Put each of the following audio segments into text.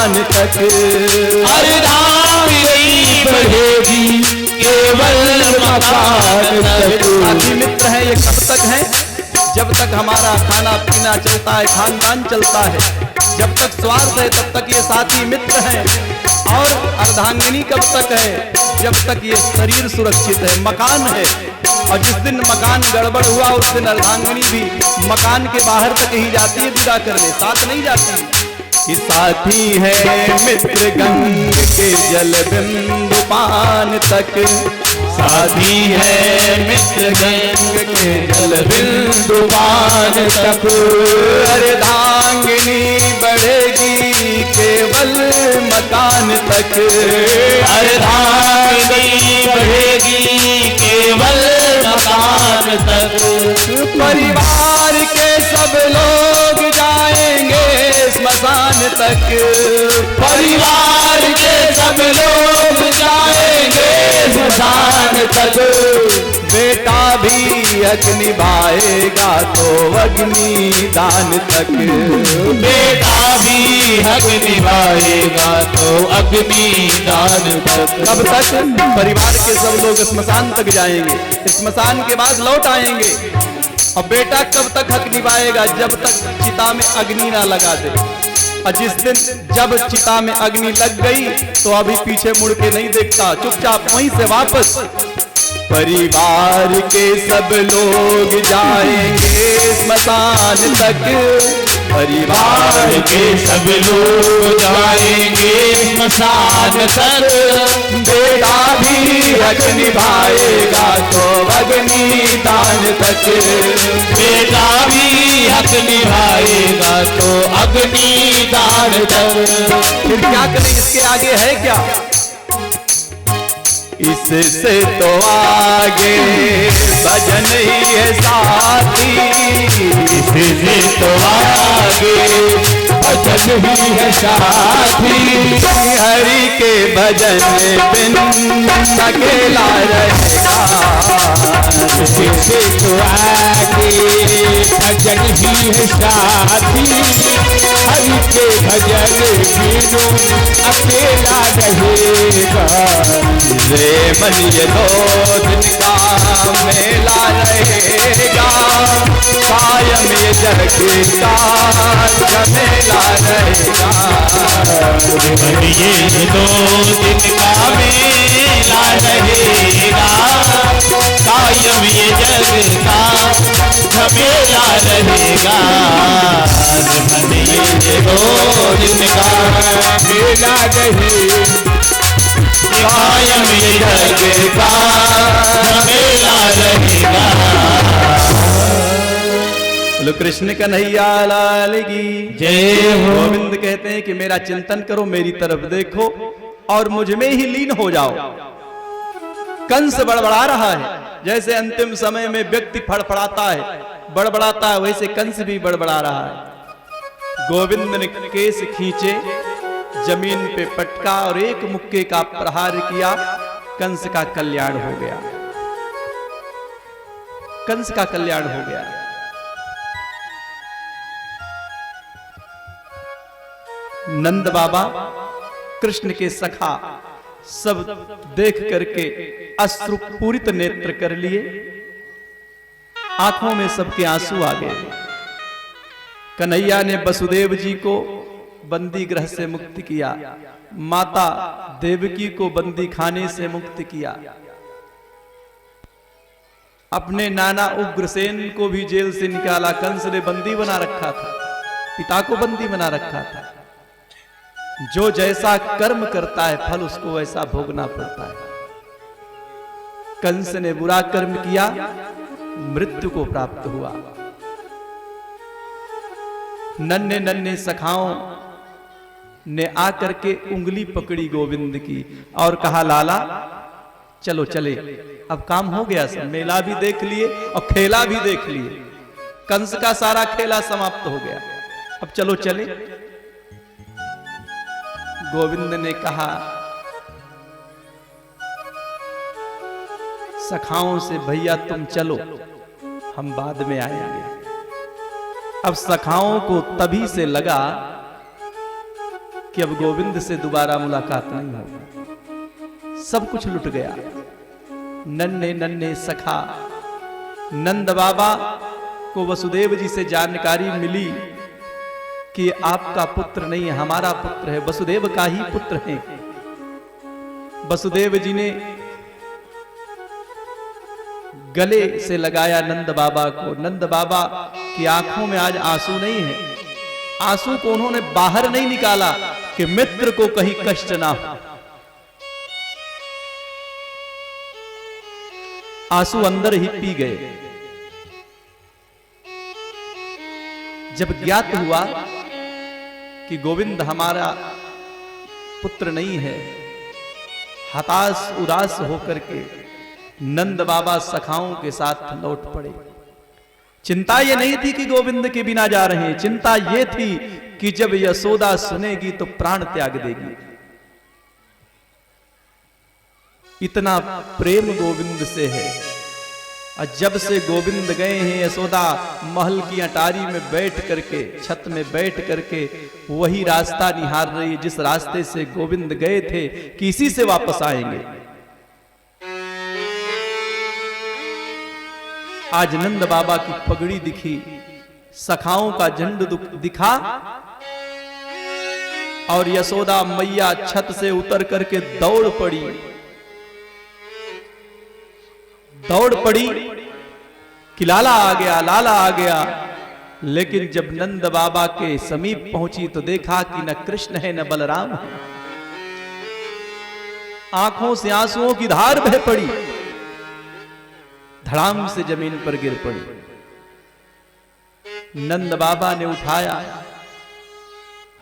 मकान तक। अर्धांगिनी बढ़ेगी केवल मकान तक। साथी मित्र हैं ये कब तक हैं? जब तक हमारा खाना पीना चलता है, खानदान चलता है, जब तक स्वार्थ है तब तक ये साथी मित्र हैं। और अर्धांगिनी कब तक है? जब तक ये शरीर सुरक्षित है, मकान है। और जिस दिन मकान गड़बड़ हुआ उस दिन अर्धांगिनी भी मकान के बाहर तक ही जाती है विदा करने, साथ नहीं जाती। कि साथी है मित्र गंग के जल बिंदु पान तक। साथी है मित्र गंग के जल बिंदु पान तक। अर्धांगिनी बढ़ेगी केवल मकान तक। अर्धांगिनी बढ़ेगी केवल मकान तक। परिवार के सब लोग जाएंगे स्मशान तक। परिवार के सब लोग जाएंगे स्मशान तक। बेटा भी हक निभाएगा तो अग्नि दान तक। बेटा भी हक निभाएगा तो अग्नि दान तक। कब तक? परिवार के सब लोग स्मशान तक जाएंगे, स्मशान के बाद लौट आएंगे। और बेटा कब तक हक निभाएगा? जब तक चिता में अग्नि ना लगा दे। और जिस दिन जब चिता में अग्नि लग गई तो अभी पीछे मुड़ के नहीं देखता, चुपचाप वहीं से वापस। परिवार के सब लोग जाएंगे स्मशान तक। परिवार के सब लोग जाएंगे स्मशान तक। बेटा भी हक निभाएगा तो अग्नि दान तक। बेटा भी हक निभाएगा तो अग्नि दान तक। फिर क्या करें? इसके आगे है क्या? इससे तो आगे भजन ही है साथी। इससे तो आगे भजन ही है साथी। हरि के भजन बिन अकेला रहेगा। इससे तो आगे भजन ही है साथी। हरि के भजन बिनु अकेला रहेगा। रे मन ये 2 दिन का मेला रहेगा। कायम ये जग का झमेला रहेगा। मन ये 2 दिन का मेला रहेगा। कायम ये जग का झमेला रहेगा। मन ये 2 दिन का मेला रहेगा। कायम ये जग का झमेला रहेगा। बोलो कृष्ण कन्हैया लाल की जय हो। गोविंद कहते हैं कि मेरा चिंतन करो, मेरी तरफ देखो और मुझ में ही लीन हो जाओ। कंस बड़बड़ा रहा है, जैसे अंतिम समय में व्यक्ति फड़फड़ाता है, बड़बड़ाता है, वैसे कंस भी बड़बड़ा रहा है। गोविंद ने केस खींचे, जमीन पे पटका और एक मुक्के का प्रहार किया। कंस का कल्याण हो गया। कंस का कल्याण हो गया। नंद बाबा कृष्ण के सखा सब देख करके अश्रुपूरित नेत्र कर लिए। आंखों में सबके आंसू आ गए। कन्हैया ने वसुदेव जी को बंदी गृह से मुक्त किया, माता देवकी को बंदी खाने से मुक्त किया, अपने नाना उग्रसेन को भी जेल से निकाला। कंस ने बंदी बना रखा था, पिता को बंदी बना रखा था। जो जैसा कर्म करता है फल उसको वैसा भोगना पड़ता है। कंस ने बुरा कर्म किया, मृत्यु को प्राप्त हुआ। नन्हे नन्हे सखाओं ने आकर के उंगली पकड़ी गोविंद की और कहा, लाला चलो चले, अब काम हो गया, सब मेला भी देख लिए और खेला भी देख लिए। कंस का सारा खेला समाप्त हो गया, अब चलो चले। गोविंद ने कहा, सखाओं से भैया तुम चलो, हम बाद में आएंगे। अब सखाओं को तभी से लगा कि अब गोविंद से दोबारा मुलाकात नहीं होगी। सब कुछ लुट गया। नन्हे नन्हे सखा नंद बाबा को वसुदेव जी से जानकारी मिली कि आपका पुत्र नहीं है, हमारा पुत्र है, वसुदेव का ही पुत्र है। वसुदेव जी ने गले से लगाया नंद बाबा को। नंद बाबा की आंखों में आज आंसू नहीं है। आंसू को उन्होंने बाहर नहीं निकाला कि मित्र को कहीं कष्ट ना हो। आंसू अंदर ही पी गए। जब ज्ञात हुआ कि गोविंद हमारा पुत्र नहीं है, हताश उदास होकर के नंद बाबा सखाओं के साथ लौट पड़े। चिंता ये नहीं थी कि गोविंद के बिना जा रहे हैं, चिंता ये थी कि जब यशोदा सुनेगी तो प्राण त्याग देगी। इतना प्रेम गोविंद से है। और जब से गोविंद गए हैं, यशोदा महल की अटारी में बैठ करके, छत में बैठ करके वही रास्ता निहार रही है जिस रास्ते से गोविंद गए थे कि इसी से वापस आएंगे। आज नंद बाबा की पगड़ी दिखी, सखाओं का झंड दिखा और यशोदा मैया छत से उतर करके दौड़ पड़ी कि लाला आ गया, लाला आ गया। लेकिन जब नंद बाबा के समीप पहुंची तो देखा कि न कृष्ण है न बलराम है। आंखों से आंसुओं की धार बह पड़ी, धड़ाम से जमीन पर गिर पड़ी। नंद बाबा ने उठाया,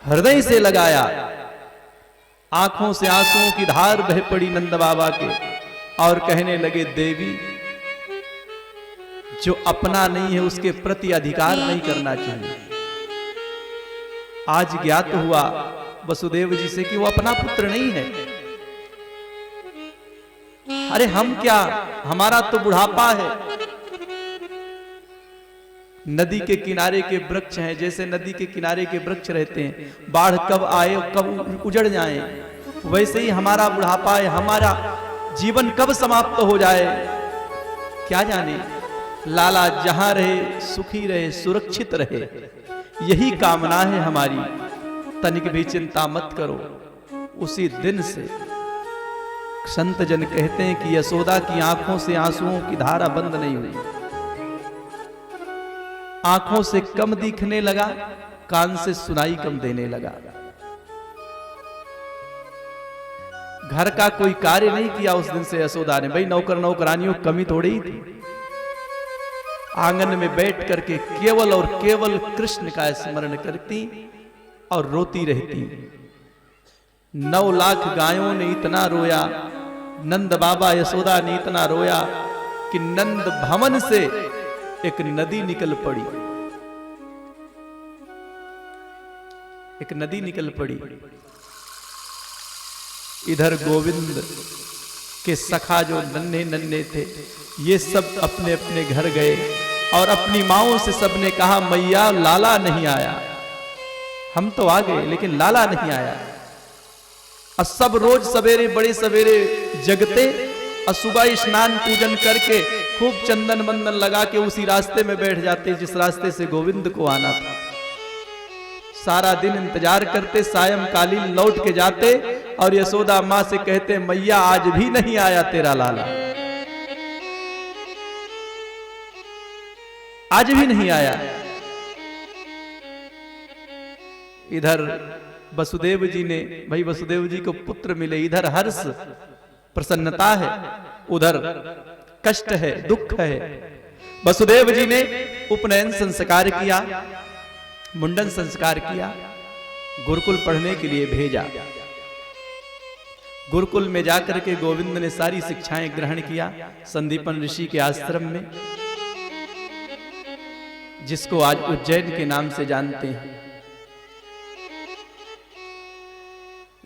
हृदय से लगाया, आंखों से आंसुओं की धार बह पड़ी नंद बाबा के और कहने लगे, देवी जो अपना नहीं है उसके प्रति अधिकार नहीं करना चाहिए। आज ज्ञात हुआ वसुदेव जी से कि वो अपना पुत्र नहीं है। अरे हम क्या, हमारा तो बुढ़ापा है। नदी के किनारे के वृक्ष हैं, जैसे नदी के किनारे के वृक्ष रहते हैं, बाढ़ कब आए कब उजड़ जाए, वैसे ही हमारा बुढ़ापा है। हमारा जीवन कब समाप्त हो जाए क्या जाने। लाला जहां रहे सुखी रहे, सुरक्षित रहे, यही कामना है हमारी। तनिक भी चिंता मत करो। उसी दिन से संत जन कहते हैं कि यशोदा की आंखों से आंसुओं की धारा बंद नहीं हुई। आंखों से कम दिखने लगा, कान से सुनाई कम देने लगा। घर का कोई कार्य नहीं किया उस दिन से यशोदा ने। भाई नौकर नौकरानियों कमी थोड़ी ही थी। आंगन में बैठ करके केवल और केवल कृष्ण का स्मरण करती और रोती रहती। 9 लाख गायों ने इतना रोया, नंद बाबा यशोदा ने इतना रोया कि नंद भवन से एक नदी निकल पड़ी। एक नदी निकल पड़ी। इधर गोविंद के सखा जो नन्हे नन्हे थे, ये सब अपने अपने घर गए और अपनी माओं से सबने कहा, मैया लाला नहीं आया। हम तो आ गए लेकिन लाला नहीं आया। और सब रोज सवेरे बड़े सवेरे जगते और सुबह स्नान पूजन करके खूब चंदन बंदन लगा के उसी रास्ते में बैठ जाते जिस रास्ते से गोविंद को आना था। सारा दिन इंतजार करते, सायंकालीन लौट के जाते और यशोदा मां से कहते, मैया आज भी नहीं आया तेरा लाला, आज भी नहीं आया। इधर वसुदेव जी ने, भाई वसुदेव जी को पुत्र मिले, इधर हर्ष प्रसन्नता है, उधर कष्ट है, दुख है। वसुदेव जी ने उपनयन संस्कार किया, मुंडन संस्कार किया, गुरुकुल पढ़ने के लिए भेजा। गुरुकुल में जाकर के गोविंद ने सारी शिक्षाएं ग्रहण किया संदीपन ऋषि के आश्रम में, जिसको आज उज्जैन के नाम से जानते हैं।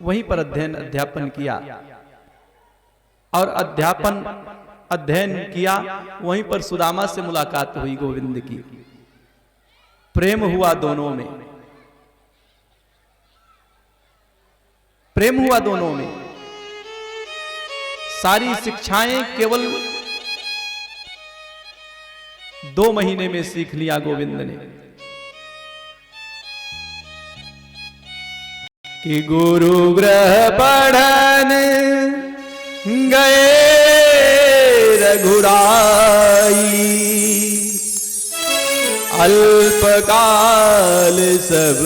वहीं पर अध्ययन किया और अध्ययन किया। वहीं पर सुदामा से मुलाकात हुई गोविंद की, प्रेम हुआ दोनों में। प्रेम हुआ दोनों में। सारी शिक्षाएं केवल 2 महीने में सीख लिया गोविंद ने कि गुरु गृह पढ़न गए रघुराई, अल्पकाल सब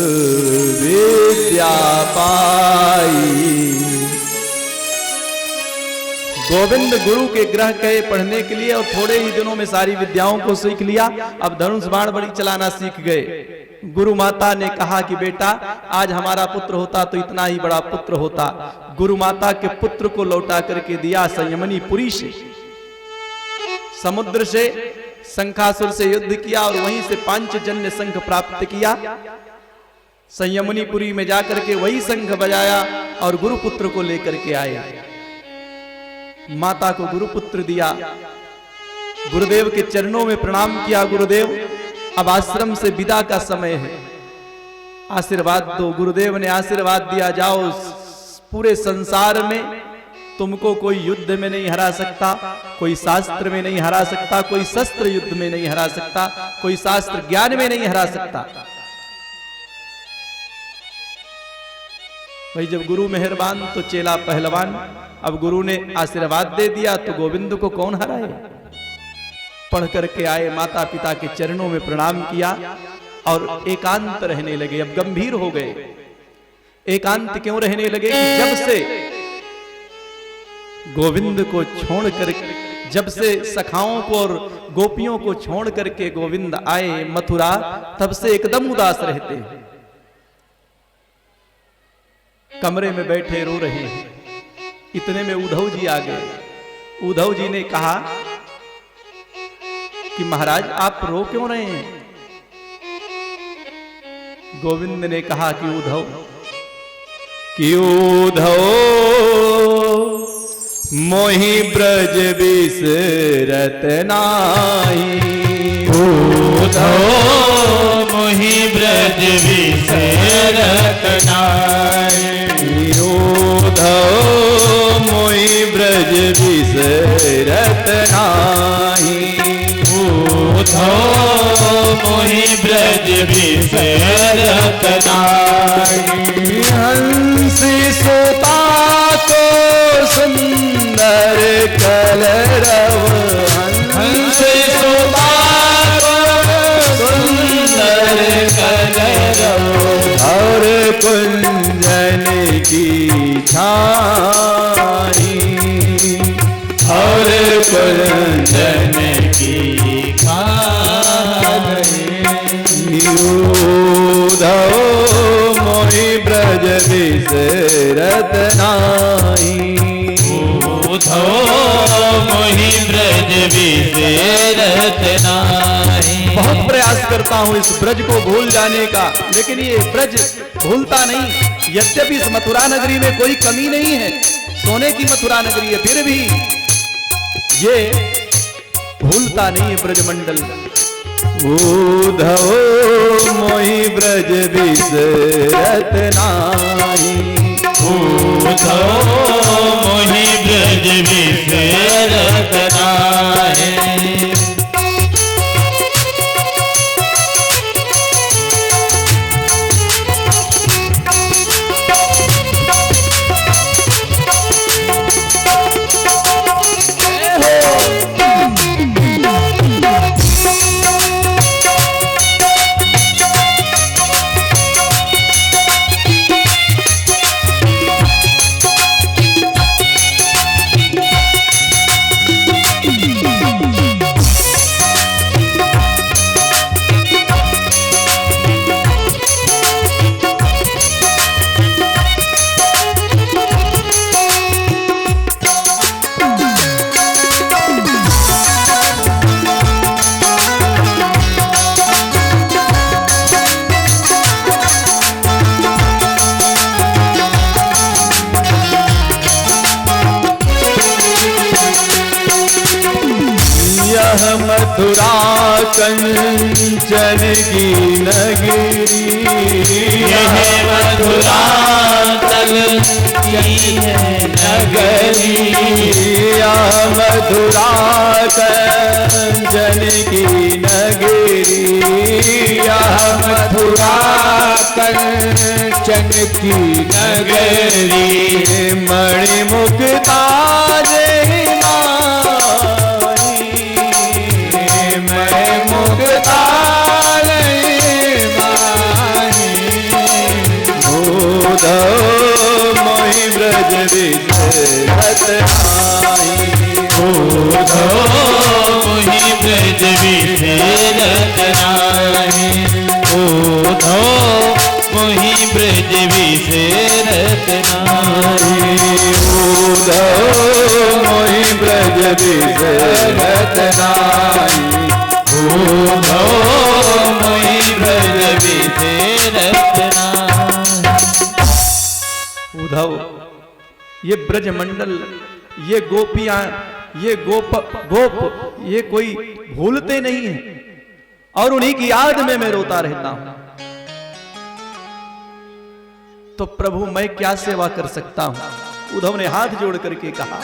विद्या पाई। गोविंद गुरु के ग्रह गए पढ़ने के लिए और थोड़े ही दिनों में सारी विद्याओं को सीख लिया। अब धनुष बाण बड़ी चलाना सीख गए। गुरु माता ने कहा कि बेटा आज हमारा पुत्र होता तो इतना ही बड़ा पुत्र होता। गुरु माता के पुत्र को लौटा करके दिया संयमनी पुरी से। समुद्र से शंखासुर से युद्ध किया और वहीं से पांचजन्य शंख प्राप्त किया। संयमनीपुरी में जाकर के वही शंख बजाया और गुरुपुत्र को लेकर के आए। माता को गुरुपुत्र दिया। गुरुदेव के चरणों में प्रणाम किया। गुरुदेव अब आश्रम से विदा का समय है, आशीर्वाद दो। गुरुदेव ने आशीर्वाद दिया, जाओ पूरे संसार में तुमको कोई युद्ध में नहीं हरा सकता, कोई शास्त्र में नहीं हरा सकता, कोई शस्त्र युद्ध में नहीं हरा सकता, कोई शास्त्र ज्ञान में नहीं हरा सकता। भाई जब गुरु मेहरबान तो चेला पहलवान। अब गुरु ने आशीर्वाद दे दिया तो गोविंद को कौन हराए। पढ़ करके आए, माता पिता के चरणों में प्रणाम किया और एकांत रहने लगे। अब गंभीर हो गए। एकांत क्यों रहने लगे कि जब से गोविंद को छोड़कर, जब से सखाओं को और गोपियों को छोड़ करके गोविंद आए मथुरा, तब से एकदम उदास रहते हैं। कमरे में बैठे रो रहे हैं। इतने में उद्धव जी आ गए। उद्धव जी ने कहा कि महाराज आप रो क्यों रहे हैं। गोविंद ने कहा कि उद्धव मोहि ब्रज बिसरत नाही। उद्धव मोहि ब्रज बिसरत नाही। उद्धव मोहि ब्रज बिसरत नाही। उद्धव मोहि ब्रज बिसरत नाही। हंस सोता को सुंदर कलरव, हंस सोता को सुंदर कलरव। और कुंजन की छाई, और कुंजन की छाई। उद्धव मोहि ब्रज बिसरत नाही। उद्धव मोहि ब्रज बिसरत नाही। बहुत प्रयास करता हूं इस ब्रज को भूल जाने का, लेकिन ये ब्रज भूलता नहीं। यद्यपि इस मथुरा नगरी में कोई कमी नहीं है, सोने की मथुरा नगरी है, फिर भी ये भूलता नहीं है ब्रजमंडल। उद्धव मोहि ब्रज बिसरत नाही। उद्धव मोहि ब्रज बिसरत नाही। मथुरा कंचन की नगरी, यह मथुरा लाल की है नगरी, या मथुरा कंचन की नगरी, या मथुरा कंचन की नगरी, मणिमुक्ता जय माही, मणिमुक्ता जय माही, उद्धव मोहि ब्रज विसरत नाही, उद्धव मोहि ब्रज विसरत नाही, उद्धव मोहि ब्रज विसरत नाही, उद्धव मोहि ब्रज विसरत नाही, उद्धव मोहि ब्रज विसरत नाही। उद्धव, ये ब्रजमंडल, ये गोपियां, ये गोप, ये कोई भूलते नहीं है और उन्हीं की याद में मैं रोता रहता हूं। तो प्रभु मैं क्या सेवा कर सकता हूं? उद्धव ने हाथ जोड़ करके कहा।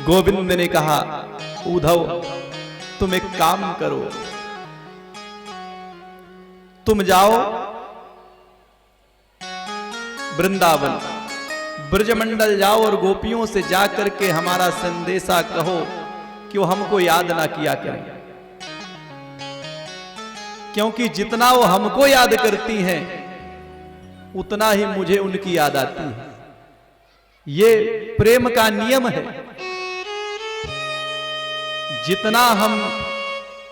गोविंद ने कहा, उद्धव तुम एक काम करो, तुम जाओ वृंदावन, ब्रजमंडल जाओ और गोपियों से जाकर के हमारा संदेशा कहो कि वो हमको याद ना किया करें, क्योंकि जितना वो हमको याद करती हैं उतना ही मुझे उनकी याद आती है। ये प्रेम का नियम है, जितना हम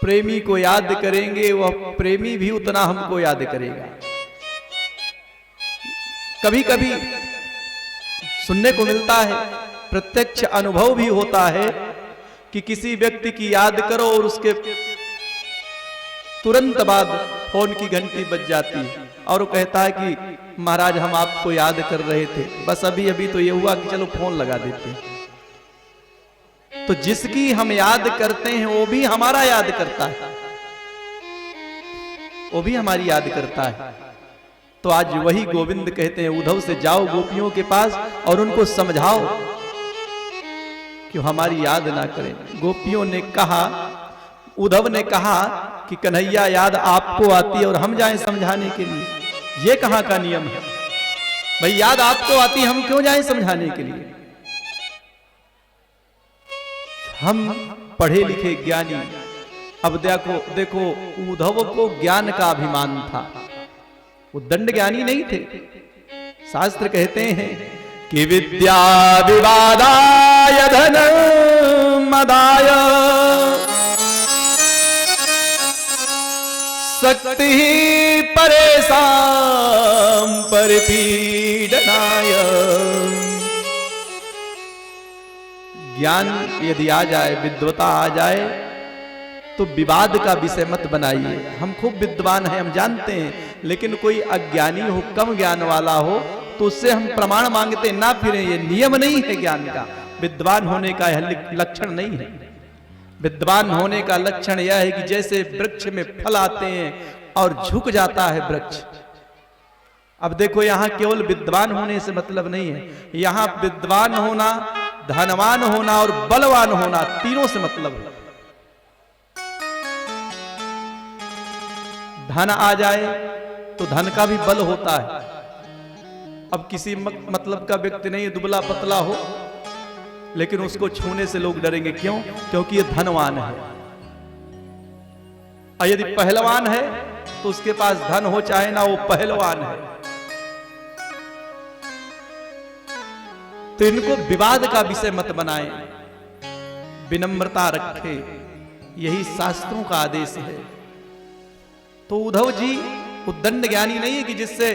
प्रेमी को याद करेंगे वह प्रेमी भी उतना हमको याद करेगा। कभी कभी सुनने को मिलता है, प्रत्यक्ष अनुभव भी होता है कि किसी व्यक्ति की याद करो और उसके तुरंत बाद फोन की घंटी बज जाती है और वो कहता है कि महाराज हम आपको याद कर रहे थे, बस अभी अभी तो ये हुआ कि चलो फोन लगा देते हैं। तो जिसकी हम याद करते हैं वो भी हमारा याद करता है, वो भी हमारी याद करता है। तो आज वही गोविंद कहते हैं, उद्धव से जाओ गोपियों के पास और उनको समझाओ कि हमारी याद ना करें। गोपियों ने कहा, उद्धव ने कहा कि कन्हैया याद आपको आती है और हम जाएं समझाने के लिए, ये कहां का नियम है भाई? याद आपको आती है, हम क्यों जाएं समझाने के लिए? हम पढ़े लिखे ज्ञानी, अब देखो उद्धव को ज्ञान का अभिमान था, वो दंड ज्ञानी नहीं थे। शास्त्र कहते हैं कि विद्या विवादाय धन मदाय शक्ति परेशान परिपीडनाय। ज्ञान यदि आ जाए, विद्वता आ जाए तो विवाद का विषय मत बनाइए। हम खूब विद्वान हैं, हम जानते हैं, लेकिन कोई अज्ञानी हो, कम ज्ञान वाला हो तो उससे हम प्रमाण मांगते ना फिरें, ये नियम नहीं है ज्ञान का। विद्वान होने का यह लक्षण नहीं है। विद्वान होने का लक्षण यह है कि जैसे वृक्ष में फल आते हैं और झुक जाता है वृक्ष। अब देखो यहां केवल विद्वान होने से मतलब नहीं है, यहां विद्वान होना, धनवान होना और बलवान होना, तीनों से मतलब है। धन आ जाए तो धन का भी बल होता है। अब किसी मतलब का व्यक्ति नहीं, दुबला पतला हो, लेकिन उसको छूने से लोग डरेंगे, क्यों? क्योंकि ये धनवान है। और यदि पहलवान है तो उसके पास धन हो चाहे ना, वो पहलवान है। तो इनको विवाद का विषय मत बनाएं, विनम्रता रखें, यही शास्त्रों का आदेश है। तो उद्धव जी उद्दंड ज्ञानी नहीं है कि जिससे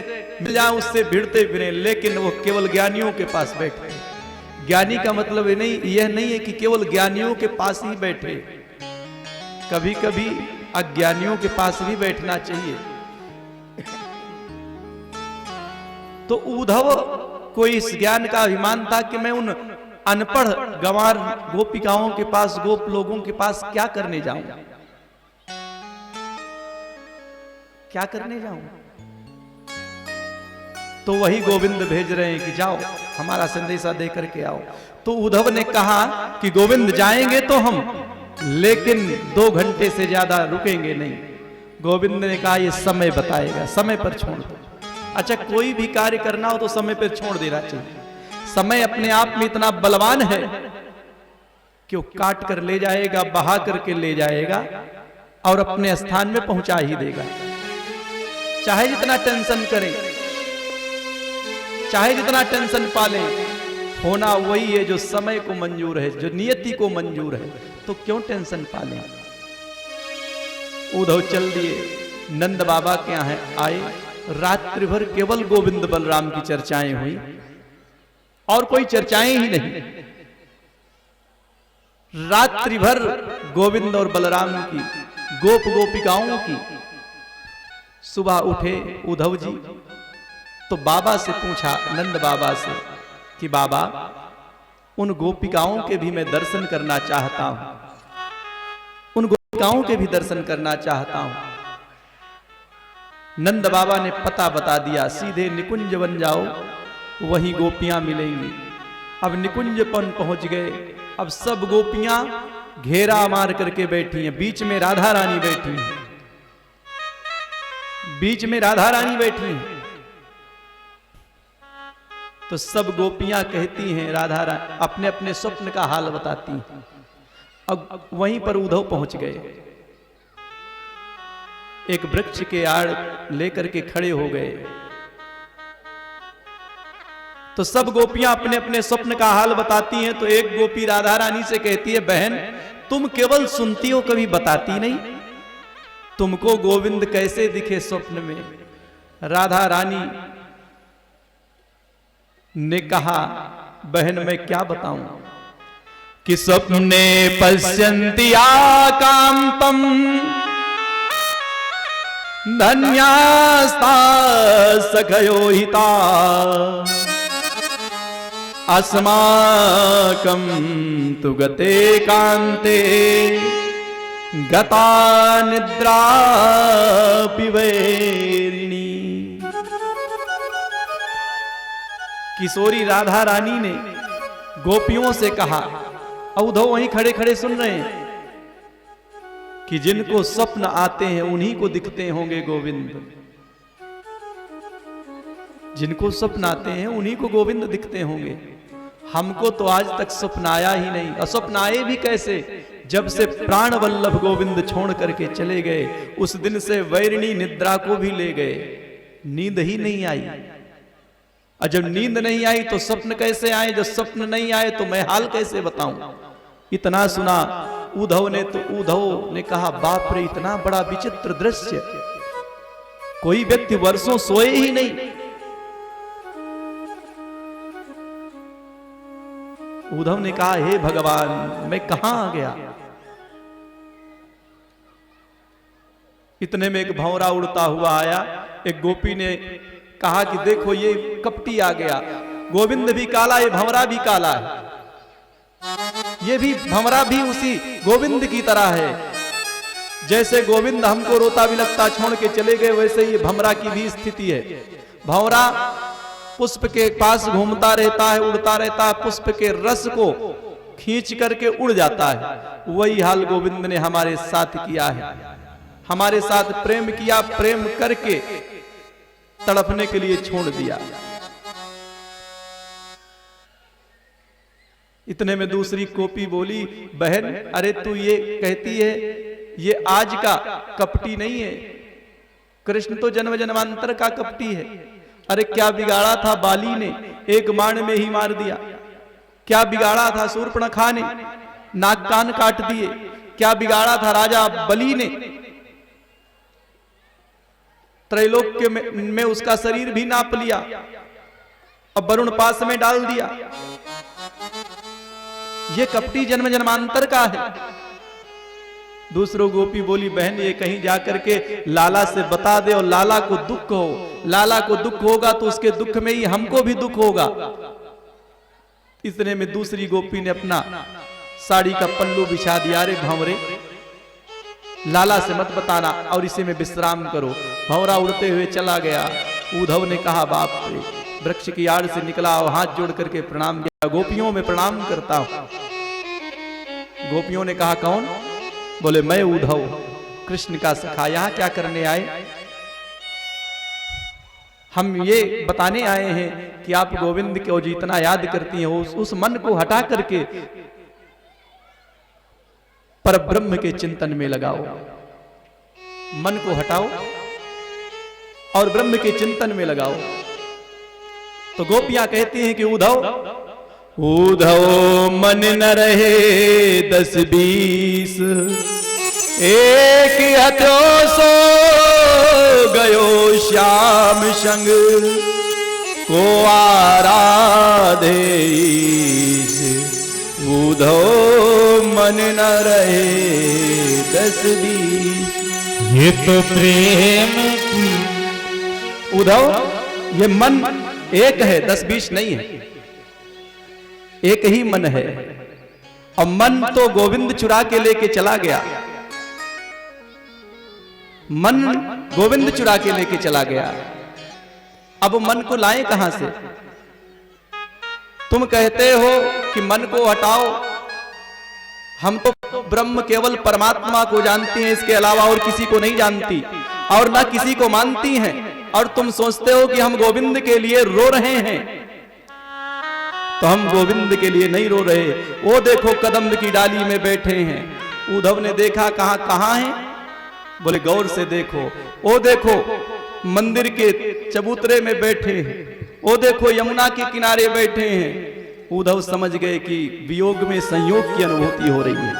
मिल जाए उससे भिड़ते फिरें, लेकिन वो केवल ज्ञानियों के पास बैठे। ज्ञानी का मतलब यह नहीं है कि केवल ज्ञानियों के पास ही बैठे, कभी कभी अज्ञानियों के पास भी बैठना चाहिए। तो उद्धव को इस ज्ञान का अभिमान था कि मैं उन अनपढ़ गंवार गोपिकाओं के पास, गोप लोगों के पास क्या करने जाऊं, क्या करने जाऊं? तो वही गोविंद भेज रहे हैं कि जाओ हमारा संदेशा दे करके आओ। तो उद्धव ने कहा कि गोविंद जाएंगे तो हम, लेकिन 2 घंटे से ज्यादा रुकेंगे नहीं। गोविंद ने कहा ये समय बताएगा, समय पर छोड़ दो। अच्छा, कोई भी कार्य करना हो तो समय पर छोड़ देना चाहिए। समय अपने आप में इतना बलवान है कि वो काट कर ले जाएगा, बहा करके ले जाएगा और अपने स्थान में पहुंचा ही देगा। चाहे जितना टेंशन करें, चाहे जितना टेंशन पालें, होना वही है जो समय को मंजूर है, जो नियति को मंजूर है। तो क्यों टेंशन पालें। उद्धव चल दिए, नंद बाबा के यहाँ आए। रात्रि भर केवल गोविंद बलराम की चर्चाएं हुई और कोई चर्चाएं ही नहीं। रात्रि भर गोविंद और बलराम की, गोप गोपिकाओं की। सुबह उठे उद्धव जी तो बाबा से पूछा, नंद बाबा से, कि बाबा उन गोपिकाओं के भी मैं दर्शन करना चाहता हूं, उन गोपिकाओं के भी दर्शन करना चाहता हूं। नंद बाबा ने पता बता दिया, सीधे निकुंज बन जाओ, वहीं गोपियां मिलेंगी। अब निकुंज पर पहुंच गए। अब सब गोपियां घेरा मार करके बैठी हैं, बीच में राधा रानी बैठी हैं, बीच में राधा रानी बैठी हैं। तो सब गोपियां कहती हैं, राधा रानी अपने अपने स्वप्न का हाल बताती हैं। अब वहीं पर उद्धव पहुंच गए, एक वृक्ष के आड़ लेकर के खड़े हो गए। तो सब गोपियां अपने अपने स्वप्न का हाल बताती हैं। तो एक गोपी राधा रानी से कहती है, बहन तुम केवल सुनती हो, कभी बताती नहीं, तुमको गोविंद कैसे दिखे स्वप्न में। राधा रानी ने कहा, बहन मैं क्या बताऊं कि स्वप्ने पश्यन्ति आकांतम धन्यास्ता सखयो हिता अस्माकं तु गते कांते गता निद्रा पिवैरिणी। किशोरी राधा रानी ने गोपियों से कहा, उद्धव वहीं खड़े खड़े सुन रहे हैं, कि जिनको स्वप्न आते हैं उन्हीं को दिखते होंगे गोविंद, जिनको स्वप्न आते हैं उन्हीं को गोविंद दिखते होंगे। हमको तो आज तक स्वप्न आया ही नहीं। और स्वप्न आए भी कैसे, जब से प्राण वल्लभ गोविंद छोड़ करके चले गए, उस दिन से वैरिणी निद्रा को भी ले गए, नींद ही नहीं आई। और जब नींद नहीं आई तो स्वप्न कैसे आए, जब स्वप्न नहीं आए तो मैं हाल कैसे बताऊं। इतना सुना उद्धव ने, तो उद्धव ने कहा, बाप रे इतना बड़ा विचित्र दृश्य, कोई व्यक्ति वर्षों सोए ही नहीं। उद्धव ने कहा, हे भगवान मैं कहां आ गया। इतने में एक भंवरा उड़ता हुआ आया। एक गोपी ने कहा कि देखो ये कपटी आ गया, गोविंद भी काला, ये भंवरा भी काला है, ये भी भंवरा भी उसी गोविंद की तरह है। जैसे गोविंद हमको रोता भी लगता छोड़ के चले गए, वैसे ही भंवरा की भी स्थिति है। भंवरा पुष्प के पास घूमता रहता है, उड़ता रहता है, पुष्प के रस को खींच करके उड़ जाता है। वही हाल गोविंद ने हमारे साथ किया है, हमारे साथ प्रेम किया, प्रेम करके तड़पने के लिए छोड़ दिया। इतने में दूसरी गोपी बोली, बहन अरे तू ये कहती है, ये आज का कपटी नहीं है, कृष्ण तो जन्म जन्मांतर का कपटी है। अरे क्या बिगाड़ा था बाली ने, एक बाण में ही मार दिया। क्या बिगाड़ा था शूर्पणखा ने, नाक कान काट दिए। क्या बिगाड़ा था राजा बलि ने, त्रैलोक्य में उसका शरीर भी नाप लिया, अब वरुण पास में डाल दिया। ये कपटी जन्म जन्मांतर का है। दूसरों गोपी बोली, बहन ये कहीं जाकर के लाला से बता दे, और लाला को दुख हो, लाला को दुख होगा तो उसके दुख में ही हमको भी दुख होगा। इतने में दूसरी गोपी ने अपना साड़ी का पल्लू बिछा दिया, अरे भंवरे लाला से मत बताना और इसे में विश्राम करो। भंवरा उड़ते हुए चला गया। उद्धव ने कहा बाप रे, वृक्ष की आड़ से निकला और हाथ जोड़ करके प्रणाम किया, गोपियों में प्रणाम करता हूं। गोपियों ने कहा कौन? बोले मैं उद्धव, कृष्ण का सखा। यहां क्या करने आए? हम ये बताने आए हैं कि आप गोविंद को जितना याद करती हैं उस मन को हटा करके पर ब्रह्म के चिंतन में लगाओ। मन को हटाओ और ब्रह्म के चिंतन में लगाओ। तो गोपियां कहती हैं कि उद्धव उद्धव मन न रहे 10-20, एक हत्यो सो गयो श्याम संग, को आराधे उद्धव मन न रहे 10-20। ये तो प्रेम की उद्धव ये मन एक है, 10-20 नहीं है, एक ही मन है। और मन तो गोविंद चुरा के लेके चला गया, मन गोविंद चुरा के लेके चला गया। अब मन को लाएं कहां से? तुम कहते हो कि मन को हटाओ, हम तो ब्रह्म केवल परमात्मा को जानती हैं, इसके अलावा और किसी को नहीं जानती और ना किसी को मानती हैं। और तुम सोचते हो कि हम गोविंद के लिए रो रहे हैं, तो हम गोविंद के लिए नहीं रो रहे। वो देखो कदम्ब की डाली में बैठे हैं। उद्धव ने देखा, कहां कहां है? बोले गौर से देखो। वो देखो मंदिर के चबूतरे में बैठे हैं, वो देखो यमुना के किनारे बैठे हैं। उद्धव समझ गए कि वियोग में संयोग की अनुभूति हो रही है।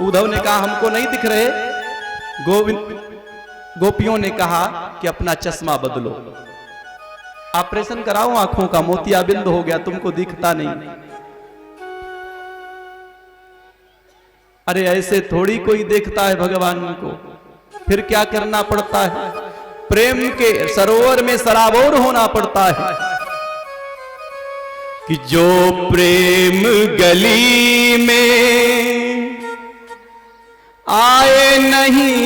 उद्धव ने कहा हमको नहीं दिख रहे। गोपियों ने कहा कि अपना चश्मा बदलो, ऑपरेशन कराओ आंखों का, मोतियाबिंद हो गया, तुमको दिखता नहीं। अरे ऐसे थोड़ी कोई देखता है भगवान को, फिर क्या करना पड़ता है? प्रेम के सरोवर में सराबोर होना पड़ता है कि जो प्रेम गली में आए नहीं,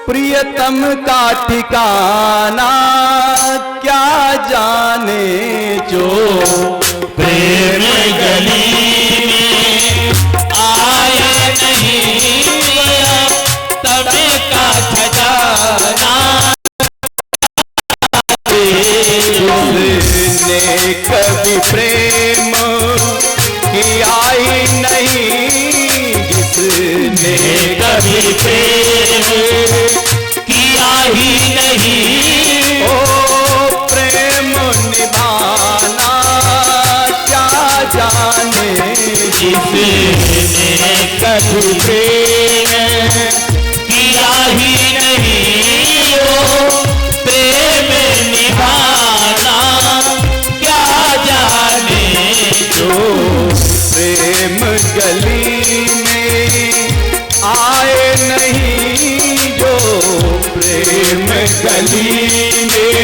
प्रियतम का ठिकाना क्या जाने। जो प्रेम गली में आए नहीं, तब का खजाना जिसने कभी प्रेम किया ही नहीं, जिसने कभी प्रेम किया ही नहीं, ओ प्रेम निभाना क्या जाने। जिसने कभी प्रेम किया ही नहीं, ओ प्रेम निभाना क्या जाने। जो प्रेम गली में आए नहीं, जो प्रेम गली में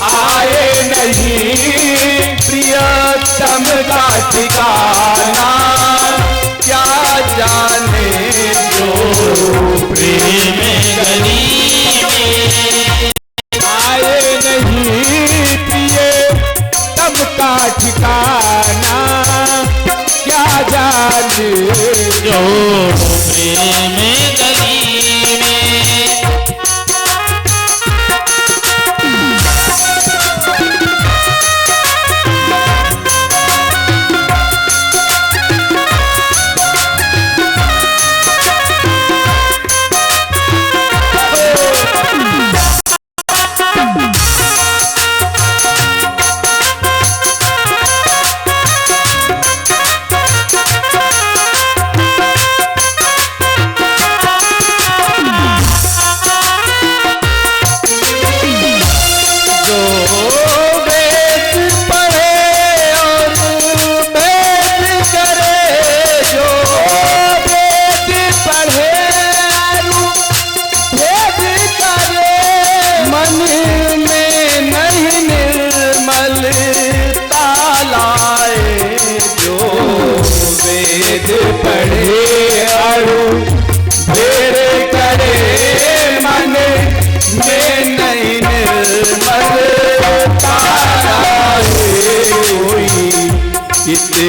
आए नहीं, प्रियतम का ठिकाना क्या जाने। जो प्रेम गली में आए नहीं, प्रियतम का ठिकाना क्या जाने। जो प्रेम गली में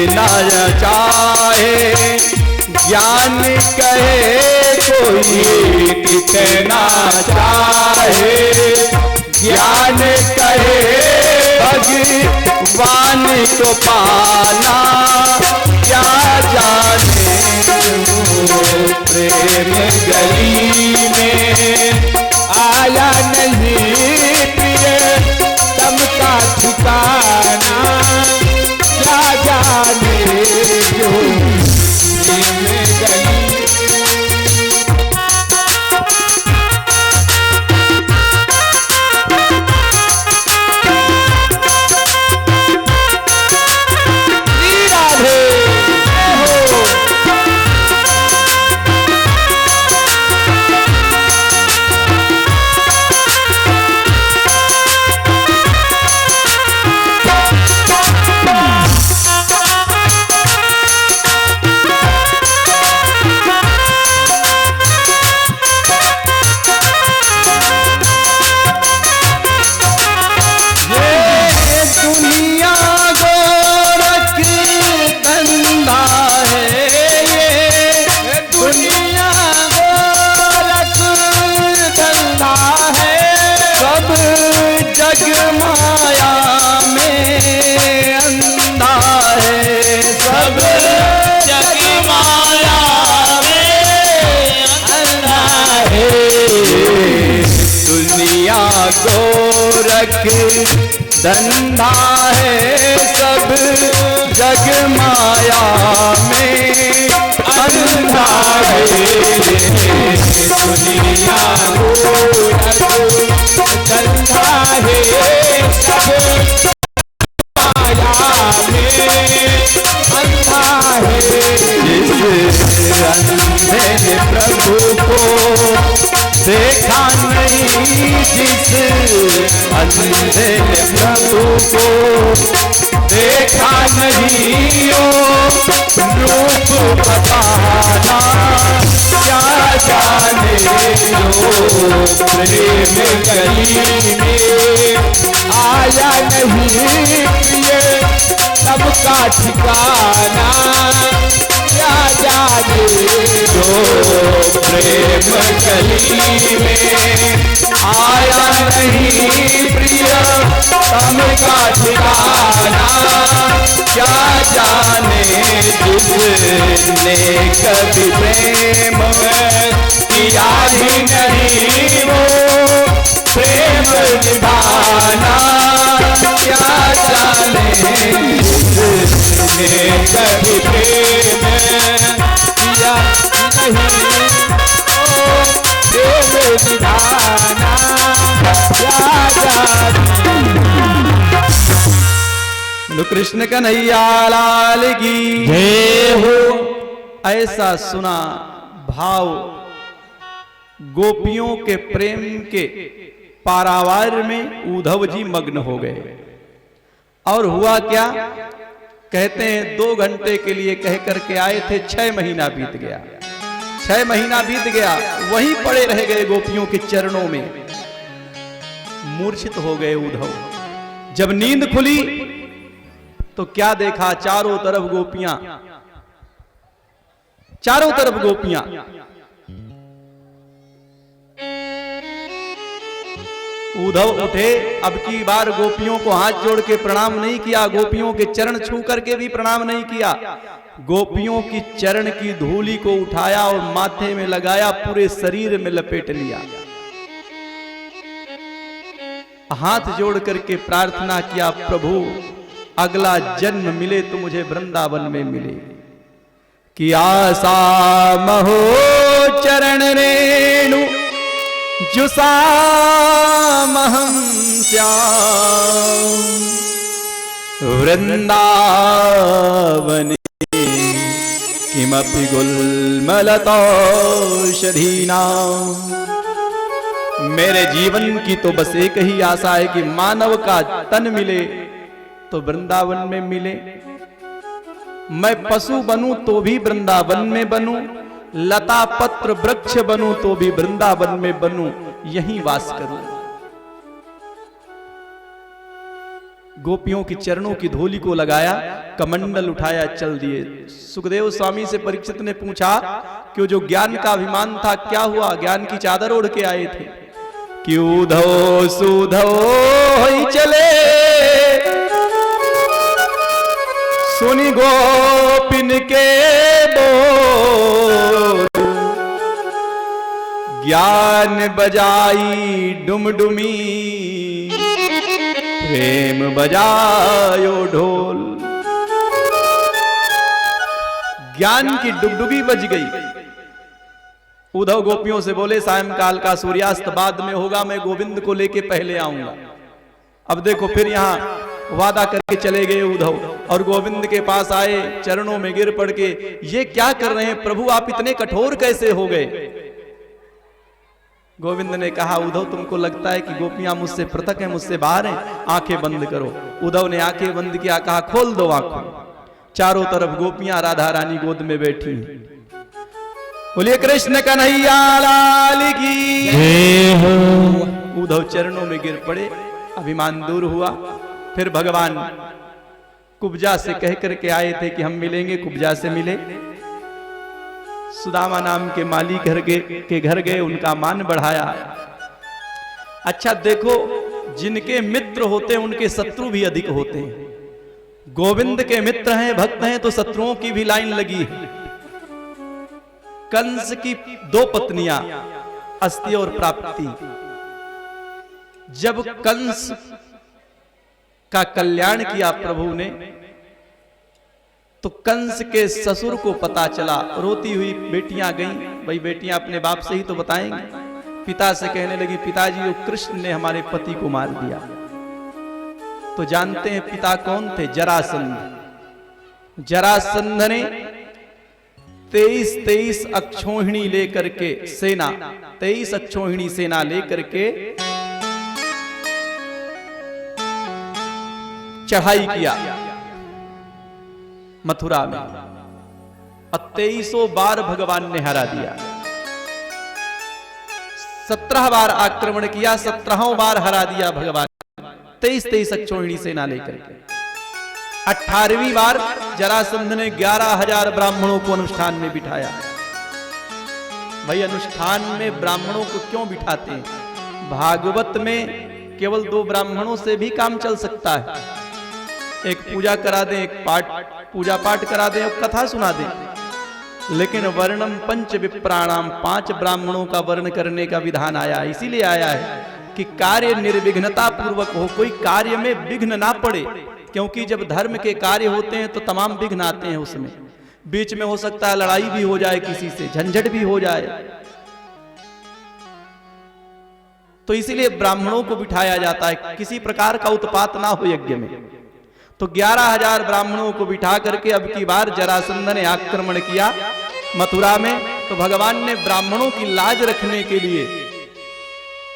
ना चाहे, ज्ञान कहे कोई कितना चाहे, ज्ञान कहे भगवान को पाना, क्या जाने वो प्रेम गली में आया नहीं प्रिय तम का ठिकाना, क्या जाने जो प्रेम गली। गोरख धंधा है सब जग माया में अंधा है, दुनिया गोरख धंधा है सब माया में अंधा है। जिस अंधे ने प्रभु को देखा नहीं, जिस अंधे ने प्रभु को देखा नहीं, ओ रूप बताना, क्या जाने जो प्रेम गली में आया नहीं प्रिय सबका ठिकाना, क्या जाने जो प्रेम गली में आया नहीं प्रिय सबका ठिकाना, क्या जाने जिसने कभी प्रेम किया ही नहीं वो प्रेम निभाना, क्या जाने जिसने कभी प्रेम किया नहीं वो प्रेम निभाना, क्या जाने। कृष्ण कन्हैया लाल की जय हो। ऐसा सुना भाव गोपियों के प्रेम के पारावार में उद्धव जी मग्न हो गए। और हुआ क्या, कहते हैं 2 घंटे के लिए कह करके आए थे, 6 महीना बीत गया। 6 महीना बीत गया, वहीं पड़े रह गए गोपियों के चरणों में, मूर्छित हो गए उद्धव। जब नींद खुली तो क्या देखा, चारों तरफ गोपियां, चारों तरफ गोपियां। उद्धव उठे, अब की बार गोपियों को हाथ जोड़ के प्रणाम नहीं किया, गोपियों के चरण छू करके भी प्रणाम नहीं किया, गोपियों की चरण की धूली को उठाया और माथे में लगाया, पूरे शरीर में लपेट लिया, हाथ जोड़ करके प्रार्थना किया, प्रभु अगला जन्म मिले तो मुझे वृंदावन में मिले। कि आशा महो चरण रेणु जुसामहं श्याम वृंदावने किमपि गुल्मलतौषधीनां। मेरे जीवन की तो बस एक ही आशा है कि मानव का तन मिले तो वृंदावन में मिले, मैं पशु बनूं तो भी वृंदावन में बनूं, लता पत्र वृक्ष बनूं तो भी वृंदावन में बनूं, यहीं वास करूं। गोपियों की चरणों की धूलि को लगाया, कमंडल उठाया, चल दिए। सुखदेव स्वामी से परीक्षित ने पूछा कि वो जो ज्ञान का अभिमान था क्या हुआ? ज्ञान की चादर ओढ़ के आए थे कि उधो सुधो ही चले, सुनी गोपिन के बोल, ज्ञान बजाई डुमडुमी, प्रेम बजायो ढोल। ज्ञान की डुगडुगी बज गई। उद्धव गोपियों से बोले सायंकाल का सूर्यास्त बाद में होगा, मैं गोविंद को लेके पहले आऊंगा। अब देखो फिर यहां वादा करके चले गए उद्धव और गोविंद के पास आए, चरणों में गिर पड़ के ये क्या कर रहे हैं प्रभु, आप इतने कठोर कैसे हो गए? गोविंद ने कहा उद्धव तुमको लगता है कि गोपियां मुझसे पृथक हैं, मुझसे बाहर हैं, आंखें बंद करो। उद्धव ने आंखें बंद किया, कहा खोल दो आंखें। चारों तरफ गोपियां राधा रानी गोद में बैठी हैं। बोलिए कृष्ण कन्हैया लाल की जय हो। उद्धव चरणों में गिर पड़े, अभिमान दूर हुआ। फिर भगवान कुब्जा से कह करके आए थे कि हम मिलेंगे, कुब्जा से मिले। सुदामा नाम के माली के घर गए, उनका मान बढ़ाया। अच्छा देखो, जिनके मित्र होते हैं उनके शत्रु भी अधिक होते हैं। गोविंद के मित्र हैं, भक्त हैं, तो शत्रुओं की भी लाइन लगी है। कंस की 2 पत्नियां अस्ति और प्राप्ति। जब कंस का कल्याण किया प्रभु ने, तो कंस के ससुर को पता चला। रोती हुई बेटियां गईं, भाई बेटियां अपने बाप से ही तो बताएंगी। पिता से कहने लगी पिताजी वो कृष्ण ने हमारे पति को मार दिया। तो जानते हैं पिता कौन थे? जरासंध। जरासंध ने 23 अक्षौहिणी लेकर के सेना, 23 अक्षौहिणी सेना लेकर के चढ़ाई किया मथुरा में, और 2300 बार भगवान ने हरा दिया। 17 बार आक्रमण किया, 17 बार हरा दिया भगवान, 23 अक्षौहिणी सेना लेकर के। 18वीं बार जरासंध ने 11,000 ब्राह्मणों को अनुष्ठान में बिठाया। भाई अनुष्ठान में ब्राह्मणों को क्यों बिठाते हैं? भागवत में केवल 2 ब्राह्मणों से भी काम चल सकता है। एक पूजा करा दें, एक पूजा पाठ करा दें, एक कथा सुना दें। लेकिन वर्णम 5 विप्राणाम, 5 ब्राह्मणों का वर्ण करने का विधान आया। इसीलिए आया है कि कार्य निर्विघ्नता पूर्वक हो, कोई कार्य में विघ्न ना पड़े। क्योंकि जब धर्म के कार्य होते हैं तो तमाम विघ्न आते हैं उसमें। बीच में हो सकता है लड़ाई भी हो जाए, किसी से झंझट भी हो जाए। तो इसीलिए ब्राह्मणों को बिठाया जाता है, किसी प्रकार का उत्पात ना हो यज्ञ में। तो 11,000 ब्राह्मणों को बिठा करके अब की बार जरासंध ने आक्रमण किया मथुरा में। तो भगवान ने ब्राह्मणों की लाज रखने के लिए